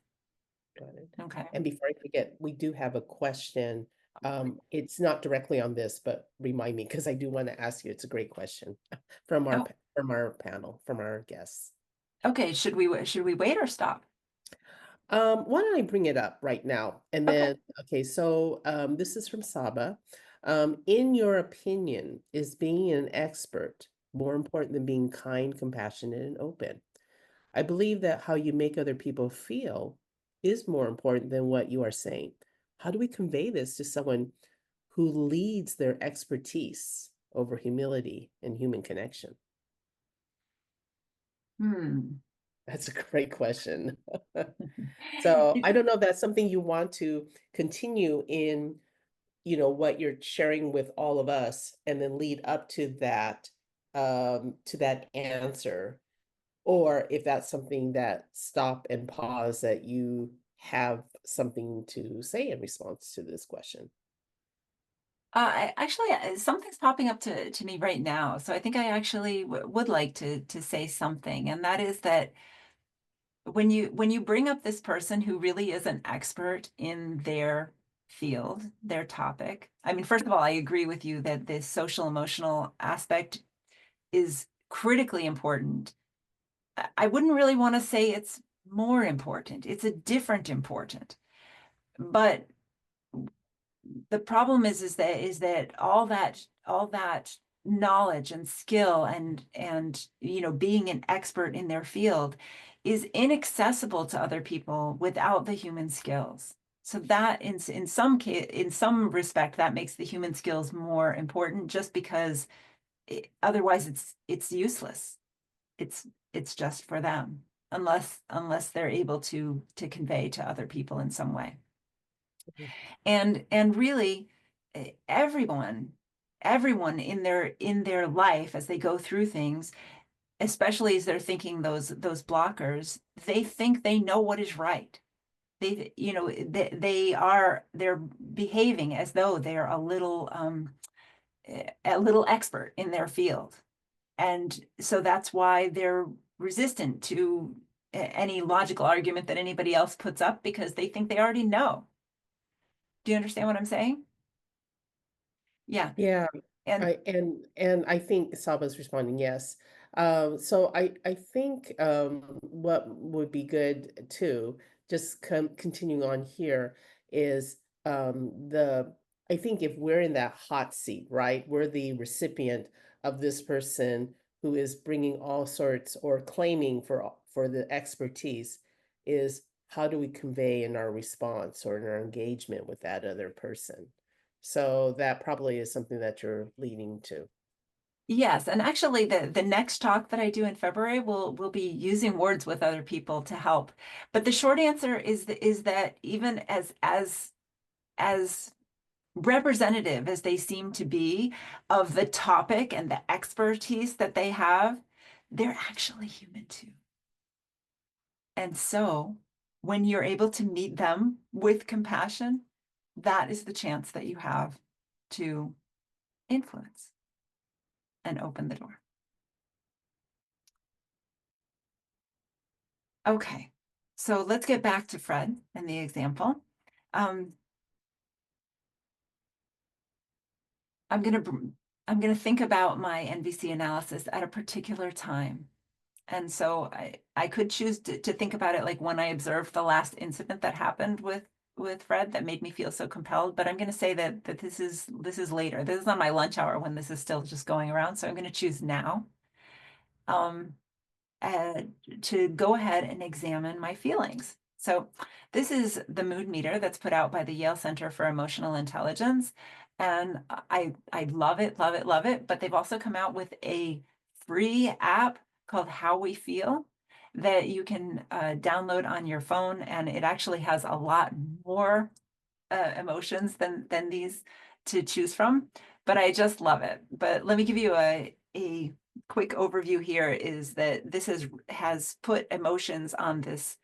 Got it. Okay. And before I forget, we do have a question. It's not directly on this, but remind me because I do want to ask you. It's a great question from Oh, from our panel, from our guests. okay. Should we wait or stop? Why don't I bring it up right now? And Okay. then, okay, so this is from Saba. In your opinion, is being an expert more important than being kind, compassionate, and open? I believe that how you make other people feel is more important than what you are saying. How do we convey this to someone who leads their expertise over humility and human connection? Hmm. That's a great question. So I don't know if that's something you want to continue in, what you're sharing with all of us and then lead up to that answer, or if that's something that stop and pause that you have something to say in response to this question. Actually, something's popping up to me right now. So I think I actually would like to say something, and that is that when you bring up this person who really is an expert in their field, their topic. I mean, first of all, I agree with you that this social emotional aspect is critically important. I wouldn't really want to say it's more important. It's a different important. But the problem is that all that knowledge and skill and being an expert in their field is inaccessible to other people without the human skills. So that in some respect that makes the human skills more important just because otherwise it's useless. It's just for them unless they're able to convey to other people in some way. Mhm. And really everyone in their life as they go through things, especially as they're thinking those blockers, they think they know what is right. They're behaving as though they're a little expert in their field, and so that's why they're resistant to any logical argument that anybody else puts up because they think they already know. Do you understand what I'm saying? Yeah. Yeah, And and I think Saba's responding yes. So I think what would be good too, just continuing on here, is the I think if we're in that hot seat, right? We're the recipient of this person who is bringing all sorts or claiming for the expertise, is how do we convey in our response or in our engagement with that other person? So that probably is something that you're leading to. Yes, and actually the next talk that I do in February will be using words with other people to help. But the short answer is that even as representative as they seem to be of the topic and the expertise that they have, they're actually human too. And so when you're able to meet them with compassion, that is the chance that you have to influence and open the door. Okay, so let's get back to Fred and the example. Um, I'm gonna think about my NVC analysis at a particular time. And so I could choose to think about it like when I observed the last incident that happened with Fred that made me feel so compelled. But I'm going to say that this is later. This is on my lunch hour when this is still just going around. So I'm going to choose now um, uh, to go ahead and examine my feelings. So this is the mood meter that's put out by the Yale Center for Emotional Intelligence. And I love it, love it, love it. But they've also come out with a free app called How We Feel that you can download on your phone. And it actually has a lot more emotions than these to choose from. But I just love it. But let me give you a quick overview here is that this has put emotions on this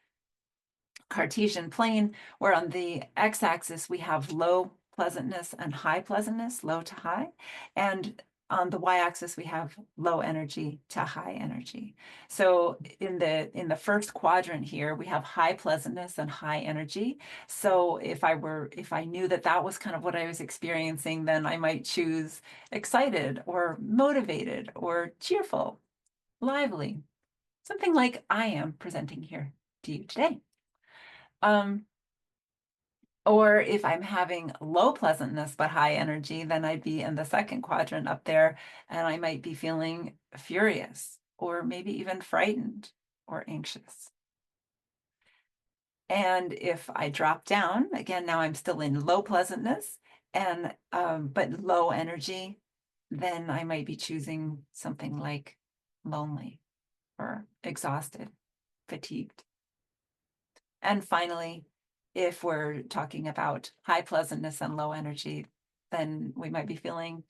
Cartesian plane, where on the x-axis we have low pleasantness and high pleasantness, low to high, and on the y-axis we have low energy to high energy. So in the first quadrant here we have high pleasantness and high energy. So if I knew that that was kind of what I was experiencing, then I might choose excited or motivated or cheerful, lively, something like I am presenting here to you today. Or if I'm having low pleasantness but high energy, then I'd be in the second quadrant up there, and I might be feeling furious or maybe even frightened or anxious. And if I drop down, again, now I'm still in low pleasantness and but low energy, then I might be choosing something like lonely or exhausted, fatigued. And finally, if we're talking about high pleasantness and low energy, then we might be feeling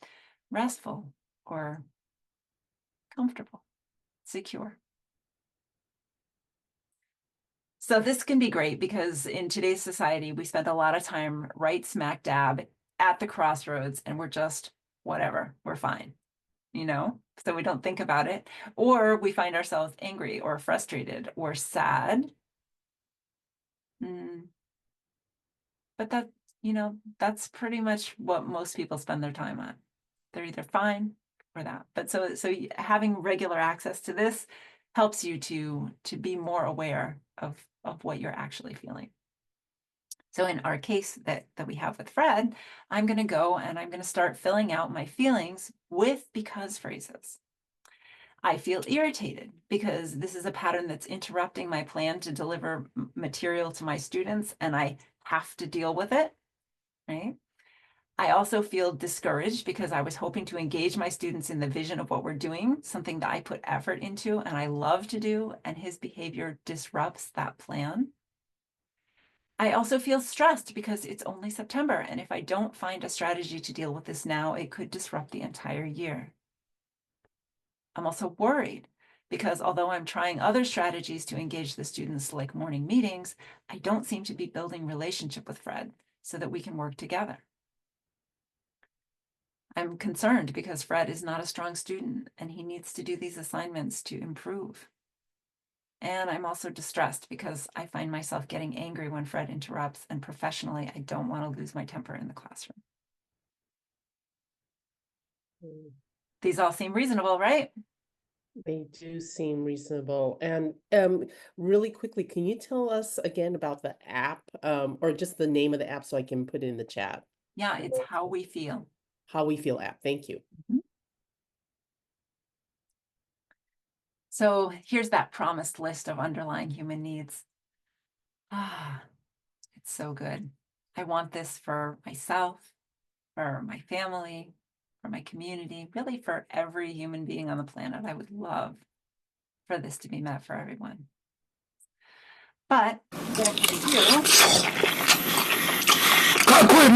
restful or comfortable, secure. So this can be great because in today's society, we spend a lot of time right smack dab at the crossroads and we're just whatever, we're fine, you know? So we don't think about it. Or we find ourselves angry or frustrated or sad. But that, that's pretty much what most people spend their time on. They're either fine or that. But so having regular access to this helps you to be more aware of what you're actually feeling. So in our case that we have with Fred, I'm going to go and I'm going to start filling out my feelings with because phrases. I feel irritated because this is a pattern that's interrupting my plan to deliver material to my students and I have to deal with it, right? I also feel discouraged because I was hoping to engage my students in the vision of what we're doing, something that I put effort into and I love to do, and his behavior disrupts that plan. I also feel stressed because it's only September, and if I don't find a strategy to deal with this now, it could disrupt the entire year. I'm also worried because although I'm trying other strategies to engage the students like morning meetings, I don't seem to be building relationship with Fred so that we can work together. I'm concerned because Fred is not a strong student and he needs to do these assignments to improve. And I'm also distressed because I find myself getting angry when Fred interrupts, and professionally, I don't want to lose my temper in the classroom. These all seem reasonable, right? They do seem reasonable. And really quickly, can you tell us again about the app, or just the name of the app so I can put it in the chat? Yeah, it's How We Feel. How We Feel app. Thank you. Mhm. So here's that promised list of underlying human needs. It's so good. I want this for myself, for my family, for my community, really for every human being on the planet. I would love for this to be met for everyone. But what I'm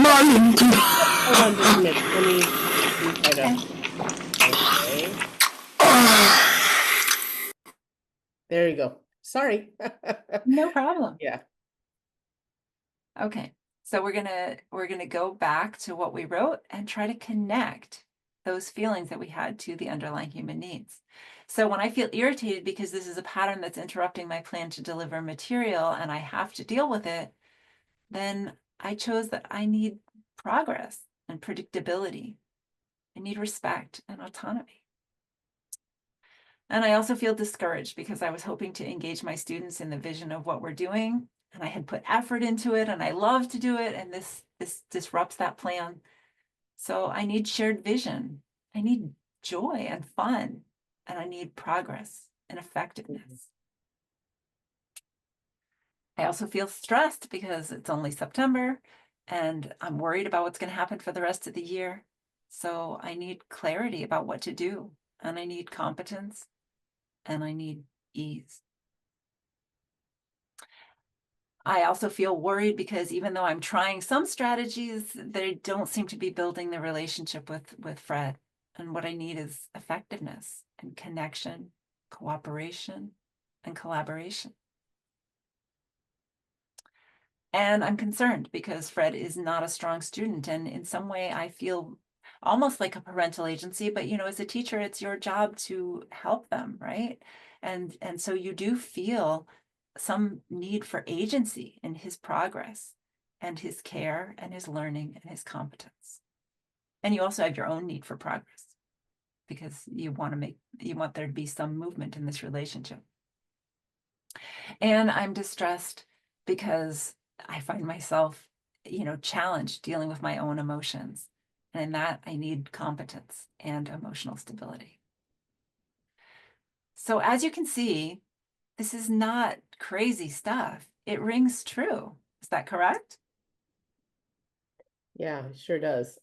going to do. Hold on just a minute. Let me try to. Okay. There you go. Sorry. No problem. Yeah. Okay. So we're gonna go back to what we wrote and try to connect those feelings that we had to the underlying human needs. So when I feel irritated because this is a pattern that's interrupting my plan to deliver material and I have to deal with it, then I chose that I need progress and predictability. I need respect and autonomy. And I also feel discouraged because I was hoping to engage my students in the vision of what we're doing, and I had put effort into it and I love to do it, and this disrupts that plan. So I need shared vision. I need joy and fun, and I need progress and effectiveness. I also feel stressed because it's only September and I'm worried about what's going to happen for the rest of the year. So I need clarity about what to do, and I need competence, and I need ease. I also feel worried because even though I'm trying some strategies, they don't seem to be building the relationship with Fred. And what I need is effectiveness and connection, cooperation, and collaboration. And I'm concerned because Fred is not a strong student. And in some way, I feel almost like a parental agency, but as a teacher, it's your job to help them, right? And so you do feel some need for agency in his progress and his care and his learning and his competence. And you also have your own need for progress because you want there to be some movement in this relationship. And I'm distressed because I find myself, challenged dealing with my own emotions. And in that, I need competence and emotional stability. So as you can see, this is not crazy stuff. It rings true. Is that correct? Yeah, it sure does.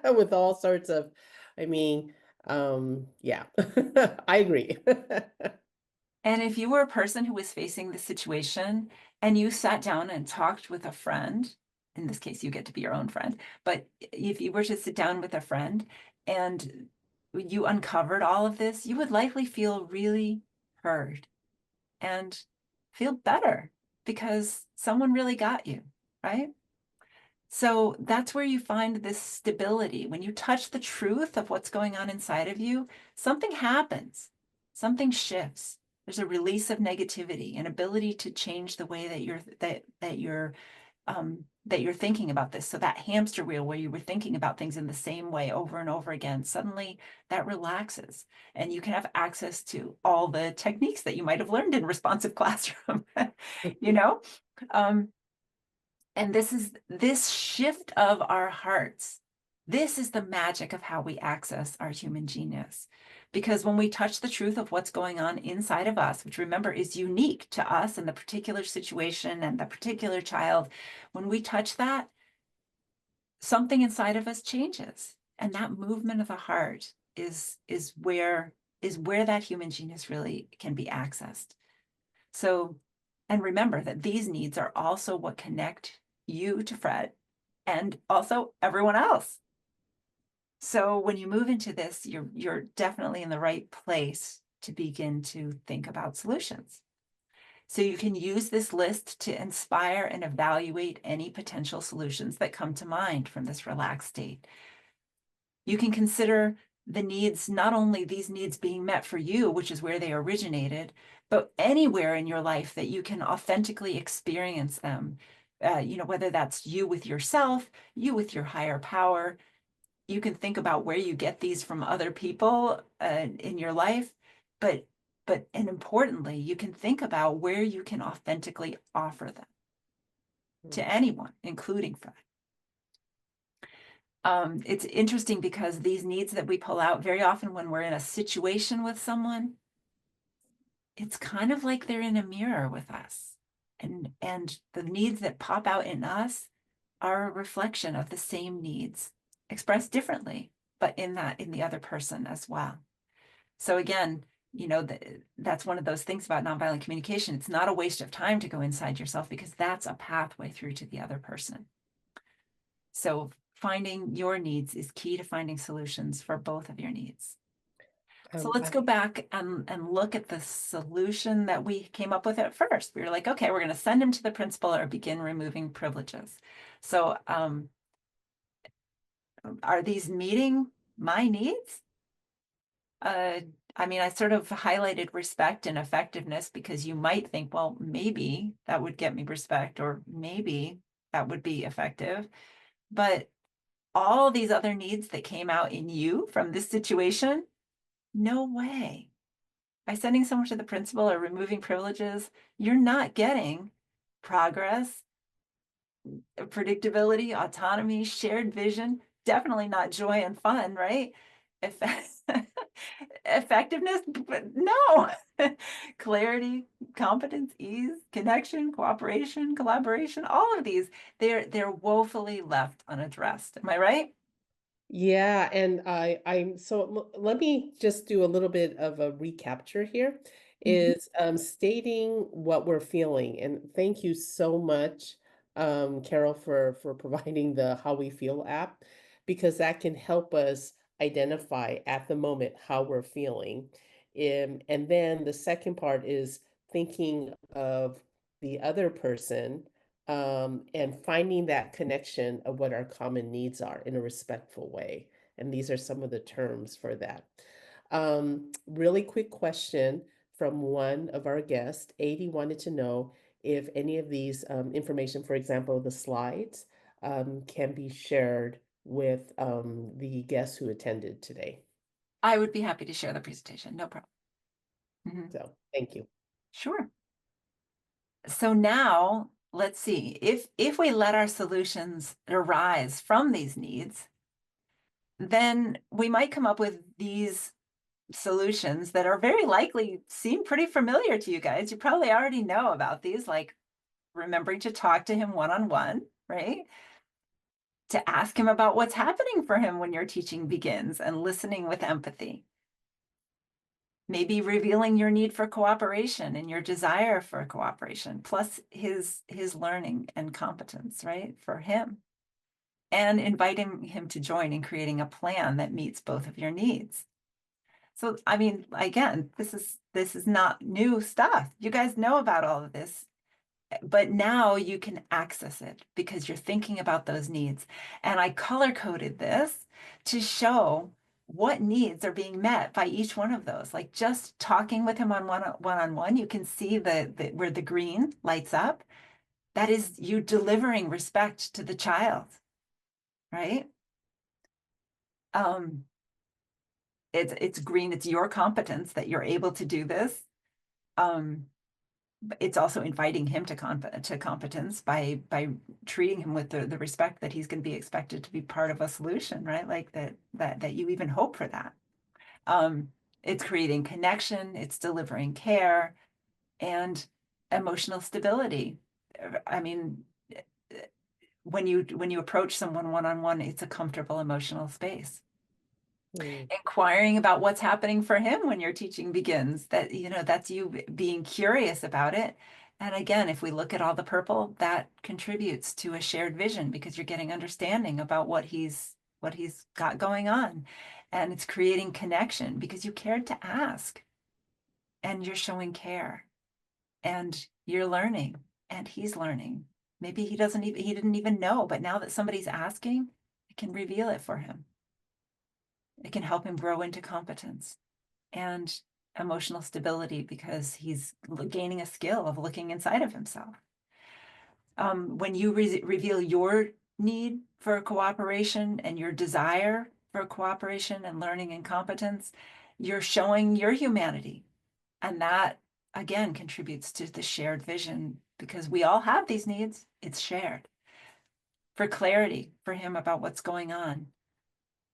With all sorts of, yeah, I agree. And if you were a person who was facing the situation and you sat down and talked with a friend, in this case, you get to be your own friend, but if you were to sit down with a friend and you uncovered all of this, you would likely feel really heard and feel better because someone really got you, right? So that's where you find this stability. When you touch the truth of what's going on inside of you, something happens, something shifts. There's a release of negativity, an ability to change the way that you're thinking about this. So that hamster wheel where you were thinking about things in the same way over and over again, suddenly that relaxes, and you can have access to all the techniques that you might have learned in responsive classroom. you know. And this shift of our hearts. This is the magic of how we access our human genius. Because when we touch the truth of what's going on inside of us, which remember is unique to us and the particular situation and the particular child, when we touch that, something inside of us changes. And that movement of the heart is where that human genius really can be accessed. So, and remember that these needs are also what connect you to Fred and also everyone else. So when you move into this, you're definitely in the right place to begin to think about solutions. So you can use this list to inspire and evaluate any potential solutions that come to mind from this relaxed state. You can consider the needs, not only these needs being met for you, which is where they originated, but anywhere in your life that you can authentically experience them. Whether that's you with yourself, you with your higher power. You can think about where you get these from other people in your life, and importantly, you can think about where you can authentically offer them to anyone, including Fred. It's interesting because these needs that we pull out very often when we're in a situation with someone, it's kind of like they're in a mirror with us. And the needs that pop out in us are a reflection of the same needs expressed differently, but in the other person as well. So again, that's one of those things about nonviolent communication. It's not a waste of time to go inside yourself because that's a pathway through to the other person. So finding your needs is key to finding solutions for both of your needs. So let's go back and look at the solution that we came up with at first. We were like, okay, we're going to send him to the principal or begin removing privileges. So are these meeting my needs? I mean, I sort of highlighted respect and effectiveness because you might think, well, maybe that would get me respect, or maybe that would be effective. But all these other needs that came out in you from this situation, no way. By sending someone to the principal or removing privileges, you're not getting progress, predictability, autonomy, shared vision, definitely not joy and fun, right? Effectiveness, no. Clarity, competence, ease, connection, cooperation, collaboration, all of these, they're woefully left unaddressed. Am I right? Yeah, and let me just do a little bit of a recapture here, Mhm. is stating what we're feeling. And thank you so much, Carol, for providing the How We Feel app, because that can help us identify at the moment how we're feeling. And then the second part is thinking of the other person, and finding that connection of what our common needs are in a respectful way. And these are some of the terms for that. Really quick question from one of our guests. 80 wanted to know if any of these information, for example, the slides, can be shared with the guests who attended today. I would be happy to share the presentation, no problem. Mhm. So thank you. Sure. So now let's see, if we let our solutions arise from these needs, then we might come up with these solutions that are very likely seem pretty familiar to you guys. You probably already know about these, like remembering to talk to him one-on-one, right? To ask him about what's happening for him when your teaching begins and listening with empathy. Maybe revealing your need for cooperation and your desire for cooperation, plus his learning and competence, right, for him. And inviting him to join in creating a plan that meets both of your needs. So, I mean, again, this is not new stuff. You guys know about all of this, but now you can access it because you're thinking about those needs. And I color coded this to show what needs are being met by each one of those. Like just talking with him on one-on-one, you can see the where the green lights up. That is you delivering respect to the child, right? Um, it's green, it's your competence that you're able to do this. Um, it's also inviting him to competence by treating him with the respect that he's going to be expected to be part of a solution, right? Like that you even hope for that. Um, it's creating connection, it's delivering care and emotional stability. I mean, when you approach someone one-on-one, it's a comfortable emotional space. Mm. Inquiring about what's happening for him when your teaching begins, that that's you being curious about it. And again, if we look at all the purple, that contributes to a shared vision because you're getting understanding about what he's got going on, and it's creating connection because you cared to ask and you're showing care and you're learning and he's learning. Maybe he didn't even know, but now that somebody's asking, it can reveal it for him. It can help him grow into competence and emotional stability because he's gaining a skill of looking inside of himself. When you reveal your need for cooperation and your desire for cooperation and learning and competence, you're showing your humanity. And that, again, contributes to the shared vision because we all have these needs. It's shared. For clarity for him about what's going on,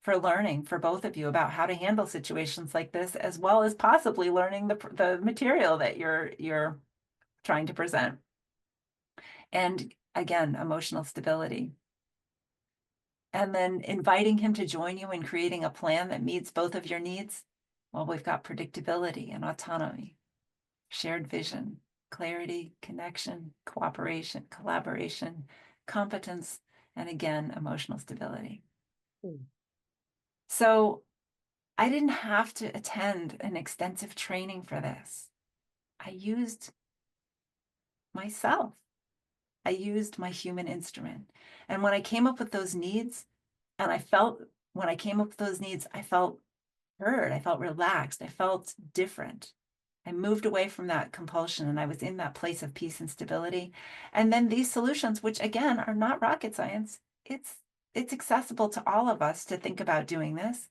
for learning for both of you about how to handle situations like this, as well as possibly learning the material that you're trying to present. And again, emotional stability. And then inviting him to join you in creating a plan that meets both of your needs. Well, we've got predictability and autonomy, shared vision, clarity, connection, cooperation, collaboration, competence, and again, emotional stability. Hmm. So I didn't have to attend an extensive training for this. I used myself. I used my human instrument. And when I came up with those needs, and when I came up with those needs, I felt heard, I felt relaxed, I felt different. I moved away from that compulsion and I was in that place of peace and stability. And then these solutions, which again are not rocket science, it's accessible to all of us to think about doing this.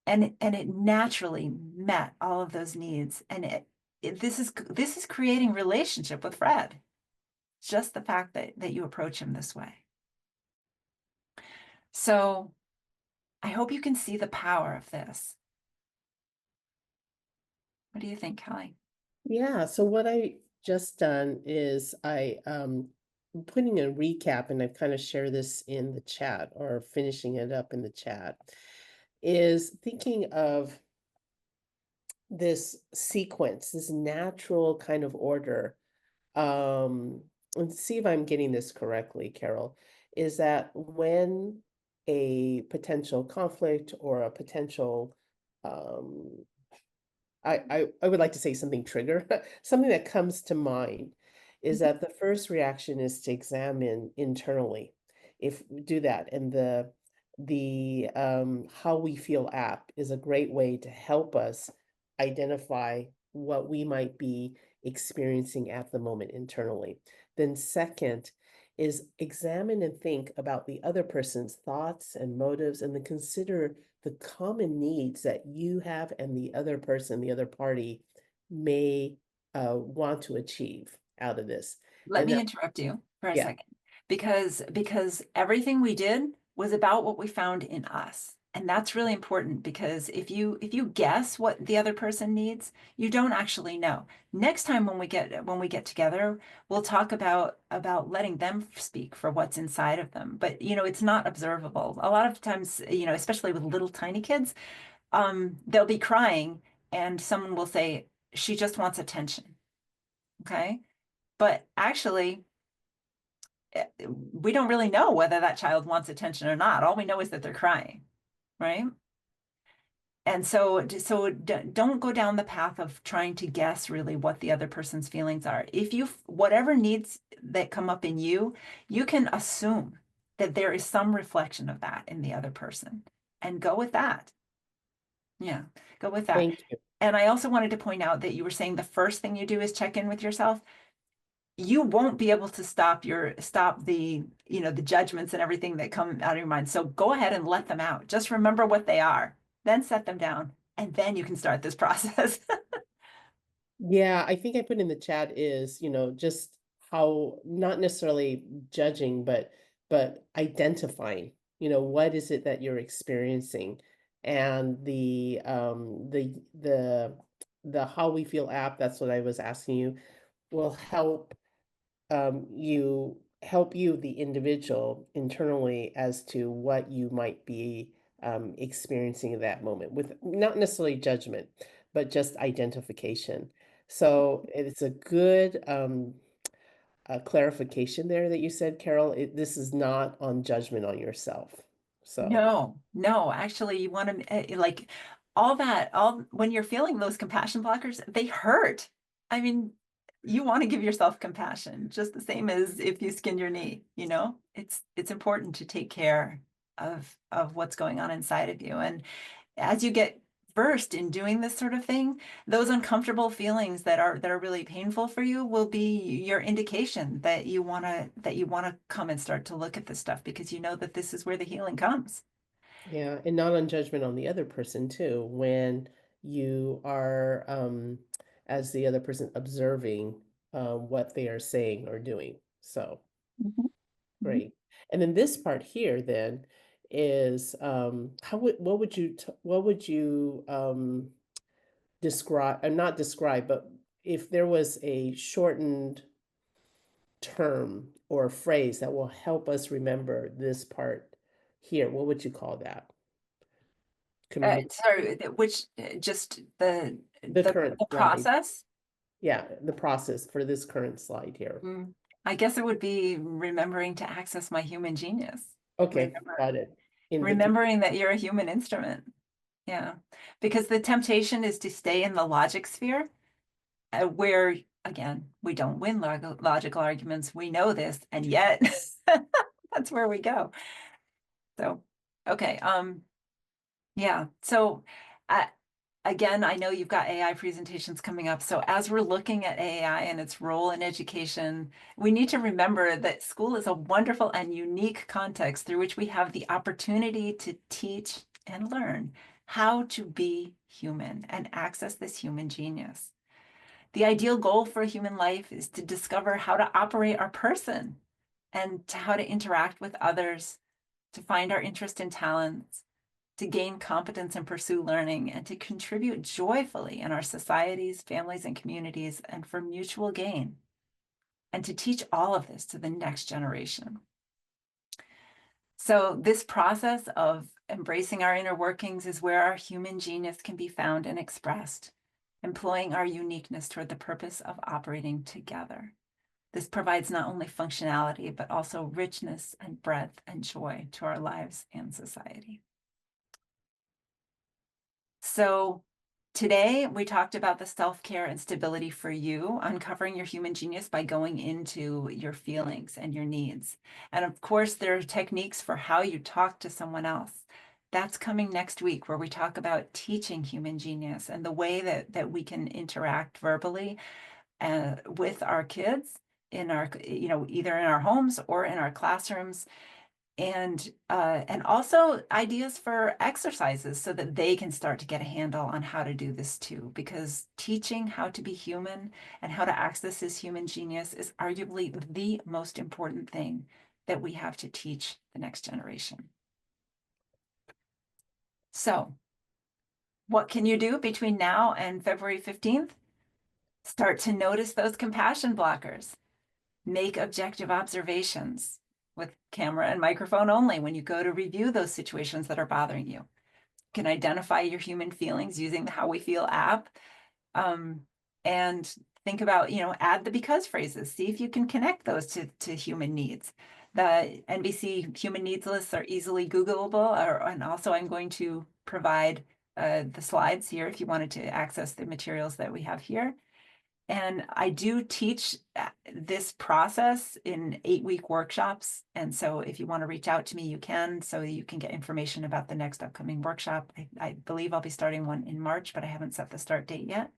And it naturally met all of those needs. And this is creating relationship with Fred. Just the fact that you approach him this way. So I hope you can see the power of this. What do you think, Kelly? Yeah, so what I just done is I'm putting a recap, and I've kind of shared this in the chat or finishing it up in the chat, is thinking of this sequence, this natural kind of order. Um, and see if I'm getting this correctly, Carol, is that when a potential conflict or a potential um I would like to say something trigger, something that comes to mind is Mhm. that the first reaction is to examine internally. If we do that, and the how we feel app is a great way to help us identify what we might be experiencing at the moment internally. Then second is examine and think about the other person's thoughts and motives, and then consider the common needs that you have and the other person, the other party may want to achieve out of this. Let And me that, interrupt you for a yeah, second because everything we did was about what we found in us. And that's really important because if you guess what the other person needs, you don't actually know. Next time when we get together, we'll talk about letting them speak for what's inside of them. But it's not observable. A lot of times, especially with little tiny kids, they'll be crying and someone will say, she just wants attention. Okay. But actually, we don't really know whether that child wants attention or not. All we know is that they're crying, right? And so don't go down the path of trying to guess really what the other person's feelings are. If you whatever needs that come up in you, you can assume that there is some reflection of that in the other person and go with that. Yeah, go with that. thank you. And I also wanted to point out that you were saying the first thing you do is check in with yourself. You won't be able to stop the judgments and everything that come out of your mind. So go ahead and let them out. Just remember what they are, then set them down, and then you can start this process. Yeah, I think I put in the chat is, just how not necessarily judging, but identifying, what is it that you're experiencing, and the how we feel app, that's what I was asking you, will help you, the individual, internally as to what you might be experiencing at that moment, with not necessarily judgment, but just identification. So it's a good clarification there that you said, Carol. This is not on judgment on yourself. So No, no, actually, you want to like all when you're feeling those compassion blockers, they hurt. I mean, you want to give yourself compassion, just the same as if you skin your knee, It's important to take care of what's going on inside of you. And as you get versed in doing this sort of thing, those uncomfortable feelings that are really painful for you will be your indication that you want to come and start to look at this stuff because you know that this is where the healing comes. yeah, and not on judgment on the other person too, when you are as the other person observing what they are saying or doing. So Mhm. Mhm. great. And then this part here then is what would you describe, not describe, but if there was a shortened term or phrase that will help us remember this part here, what would you call that? Communicate Sorry, which just the current the slide. process. Yeah, the process for this current slide here. I guess it would be remembering to access my human genius. Okay, got it. Remembering that you're a human instrument. Yeah, because the temptation is to stay in the logic sphere, where again we don't win logical arguments. We know this, and yet that's where we go. So, okay, yeah. So, uh, again, I know you've got AI presentations coming up. So as we're looking at AI and its role in education, we need to remember that school is a wonderful and unique context through which we have the opportunity to teach and learn how to be human and access this human genius. The ideal goal for human life is to discover how to operate our person and how to interact with others, to find our interest and talents, to gain competence and pursue learning, and to contribute joyfully in our societies, families, and communities, and for mutual gain, and to teach all of this to the next generation. So this process of embracing our inner workings is where our human genius can be found and expressed, employing our uniqueness toward the purpose of operating together. This provides not only functionality, but also richness and breadth and joy to our lives and society. So today we talked about the self-care and stability for you, uncovering your human genius by going into your feelings and your needs. And of course, there are techniques for how you talk to someone else. That's coming next week, where we talk about teaching human genius and the way that we can interact verbally with our kids in our, either in our homes or in our classrooms, and also ideas for exercises so that they can start to get a handle on how to do this too, because teaching how to be human and how to access this human genius is arguably the most important thing that we have to teach the next generation. So what can you do between now and February 15th? Start to notice those compassion blockers. Make objective observations with camera and microphone only when you go to review those situations that are bothering you. You can identify your human feelings using the How We Feel app, and think about, add the because phrases. See if you can connect those to human needs. The NBC human needs lists are easily Googleable, and also I'm going to provide the slides here if you wanted to access the materials that we have here. And I do teach this process in 8-week workshops. And so if you want to reach out to me, you can, so you can get information about the next upcoming workshop. I believe I'll be starting one in March, but I haven't set the start date yet.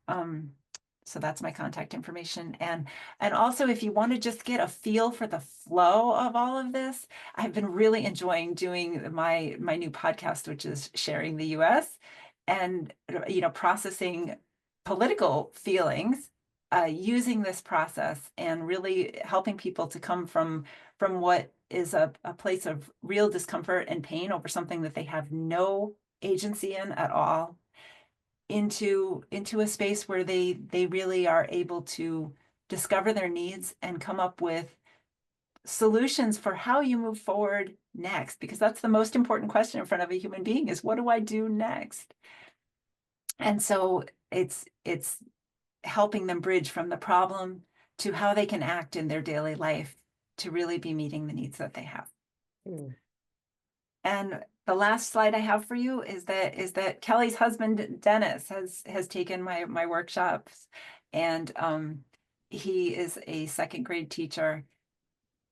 So that's my contact information. And also, if you want to just get a feel for the flow of all of this, I've been really enjoying doing my new podcast, which is Sharing the US, and processing political feelings using this process, and really helping people to come from what is a place of real discomfort and pain over something that they have no agency in at all, into a space where they really are able to discover their needs and come up with solutions for how you move forward next, because that's the most important question in front of a human being, is what do I do next? And so it's helping them bridge from the problem to how they can act in their daily life to really be meeting the needs that they have. And the last slide I have for you is that Kelly's husband, Dennis, has taken my workshops, and he is a second grade teacher,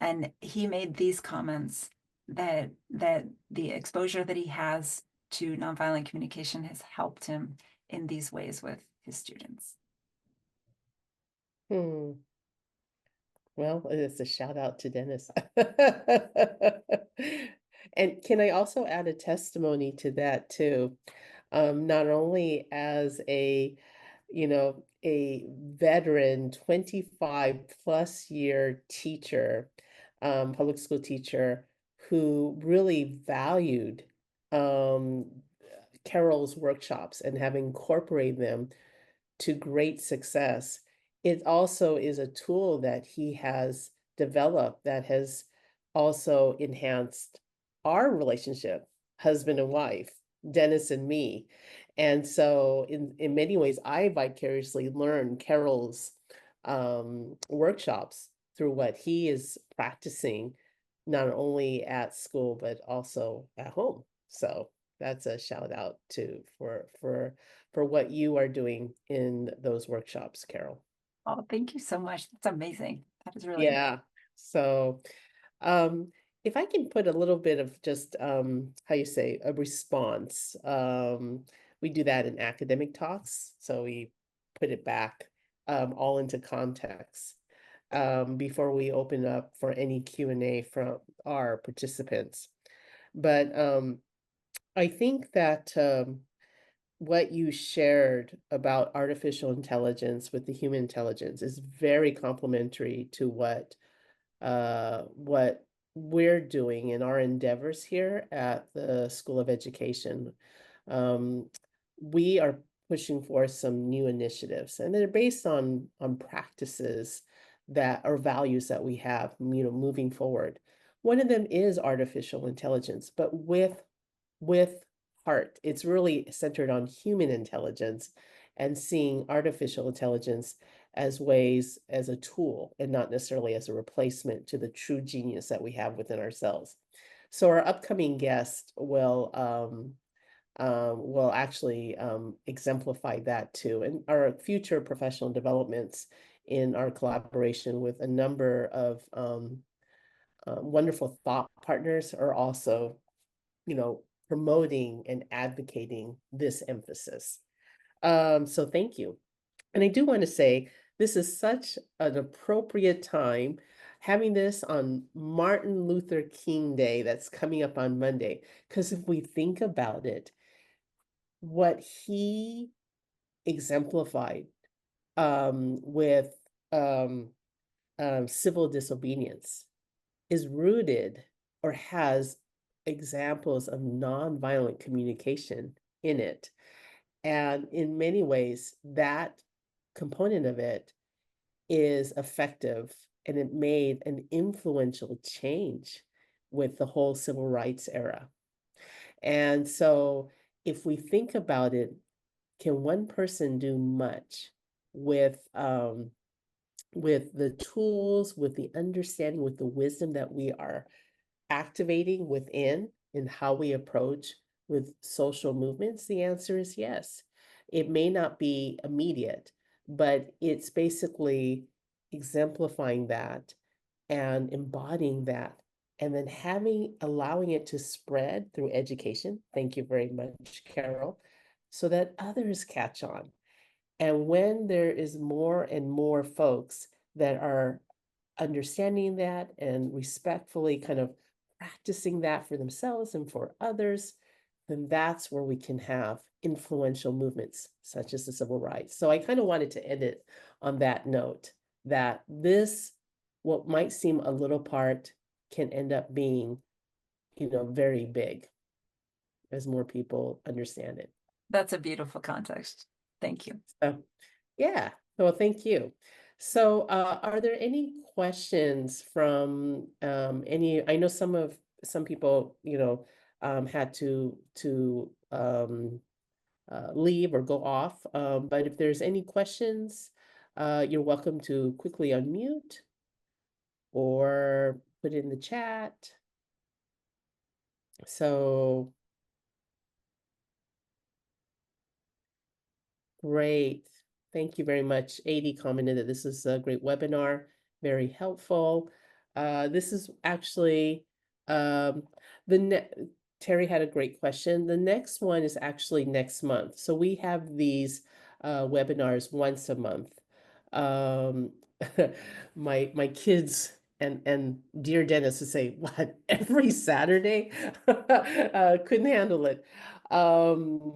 and he made these comments that the exposure that he has to nonviolent communication has helped him in these ways with his students. Well, it's a shout out to Dennis. And can I also add a testimony to that too? Not only as a veteran 25 plus year teacher, public school teacher, who really valued um, Carol's workshops and have incorporated them to great success. It also is a tool that he has developed that has also enhanced our relationship, husband and wife, Dennis and me. And so in many ways, I vicariously learned Carol's workshops through what he is practicing, not only at school, but also at home. So that's a shout out to for what you are doing in those workshops, Carol. Oh, thank you so much. That's amazing. That is really Yeah. So, um, if I can put a little bit of just how you say a response, we do that in academic talks, so we put it back all into context before we open up for any Q&A from our participants. But I think that what you shared about artificial intelligence with the human intelligence is very complementary to what we're doing in our endeavors here at the School of Education. Um, we are pushing for some new initiatives, and they're based on practices that are values that we have, moving forward. One of them is artificial intelligence, but with heart. It's really centered on human intelligence and seeing artificial intelligence as ways as a tool and not necessarily as a replacement to the true genius that we have within ourselves. So our upcoming guest will actually exemplify that too, and our future professional developments in our collaboration with a number of wonderful thought partners are also promoting and advocating this emphasis. So thank you. And I do want to say this is such an appropriate time having this on Martin Luther King Day that's coming up on Monday. Because if we think about it, what he exemplified with um, civil disobedience is rooted or has examples of nonviolent communication in it. And in many ways, that component of it is effective and it made an influential change with the whole civil rights era. And so, if we think about it, can one person do much with the tools, with the understanding, with the wisdom that we are activating within and how we approach with social movements? The answer is yes. It may not be immediate, but it's basically exemplifying that and embodying that and then allowing it to spread through education. Thank you very much, Carol, so that others catch on. And when there is more and more folks that are understanding that and respectfully kind of practicing that for themselves and for others, then that's where we can have influential movements such as the civil rights. So I kind of wanted to end it on that note that this, what might seem a little part, can end up being, very big as more people understand it. that's a beautiful context. Thank you. So, yeah, well, thank you. So, are there any questions from I know some people, had to leave or go off. But if there's any questions, you're welcome to quickly unmute or put in the chat. So great. Thank you very much. AD commented that this is a great webinar, very helpful. This is actually um, Terry had a great question. The next one is actually next month. So we have these webinars once a month. Um, my kids and dear Dennis would say, "What, every Saturday?" Couldn't handle it. Um,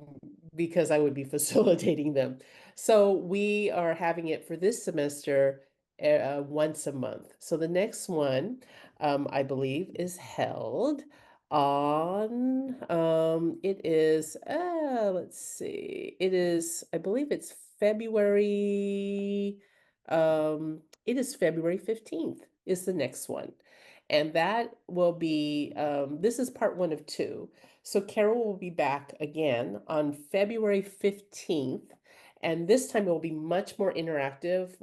because I would be facilitating them. So we are having it for this semester once a month. So the next one, I believe, is held on, it is, let's see, it is, I believe it's February, it is February 15th is the next one. And that will be, this is part one of two. So Carol will be back again on February 15th. And this time it will be much more interactive.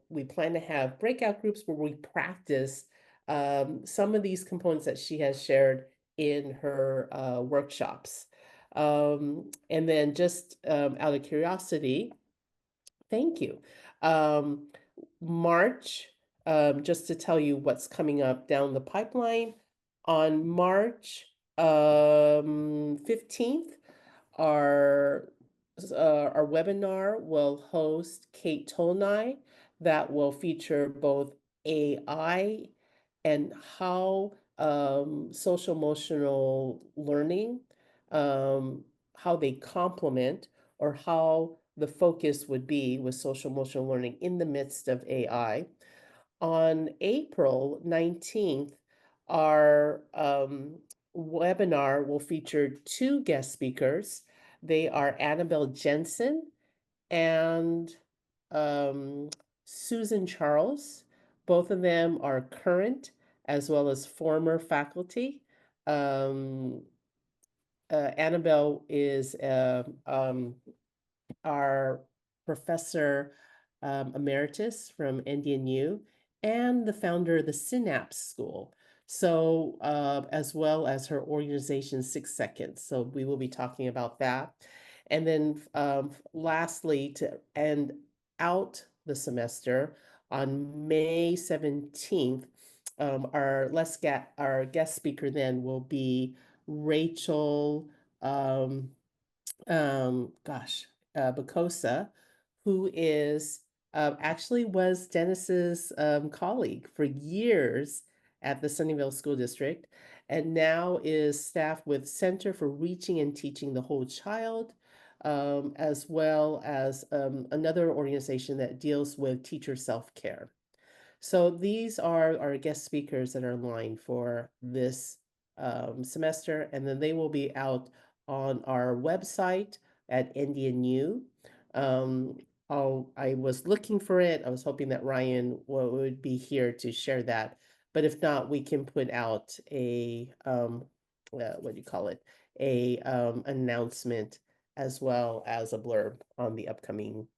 We plan to have breakout groups where we practice some of these components that she has shared in her workshops. And then just out of curiosity, thank you. March, just to tell you what's coming up down the pipeline, on March 15th, our our webinar will host Kate Tolnai that will feature both AI and how social emotional learning, how they complement, or how the focus would be with social emotional learning in the midst of AI. On April 19th, our webinar will feature two guest speakers. They are Annabelle Jensen and Susan Charles. Both of them are current as well as former faculty. Um, Annabelle is our professor emeritus from NDNU and the founder of the Synapse School. So, as well as her organization, 6 Seconds. So, we will be talking about that. And then, lastly, to end out the semester on May 17th, our guest speaker then will be Rachel. Gosh, Bacosa, who is actually was Dennis's colleague for years at the Sunnyvale School District, and now is staff with Center for Reaching and Teaching the Whole Child, as well as another organization that deals with teacher self-care. So these are our guest speakers that are in line for this semester, and then they will be out on our website at NDNU. I was looking for it. I was hoping that Ryan would be here to share that. But if not, we can put out a, what do you call it? A announcement as well as a blurb on the upcoming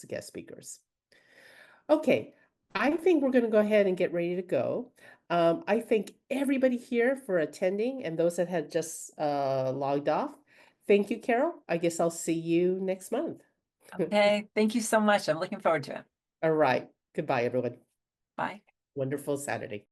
guest speakers. Okay, I think we're going to go ahead and get ready to go. I thank everybody here for attending and those that had just logged off. Thank you, Carol. I guess I'll see you next month. Okay, thank you so much. I'm looking forward to it. All right. Goodbye, everyone. Bye. Wonderful Saturday.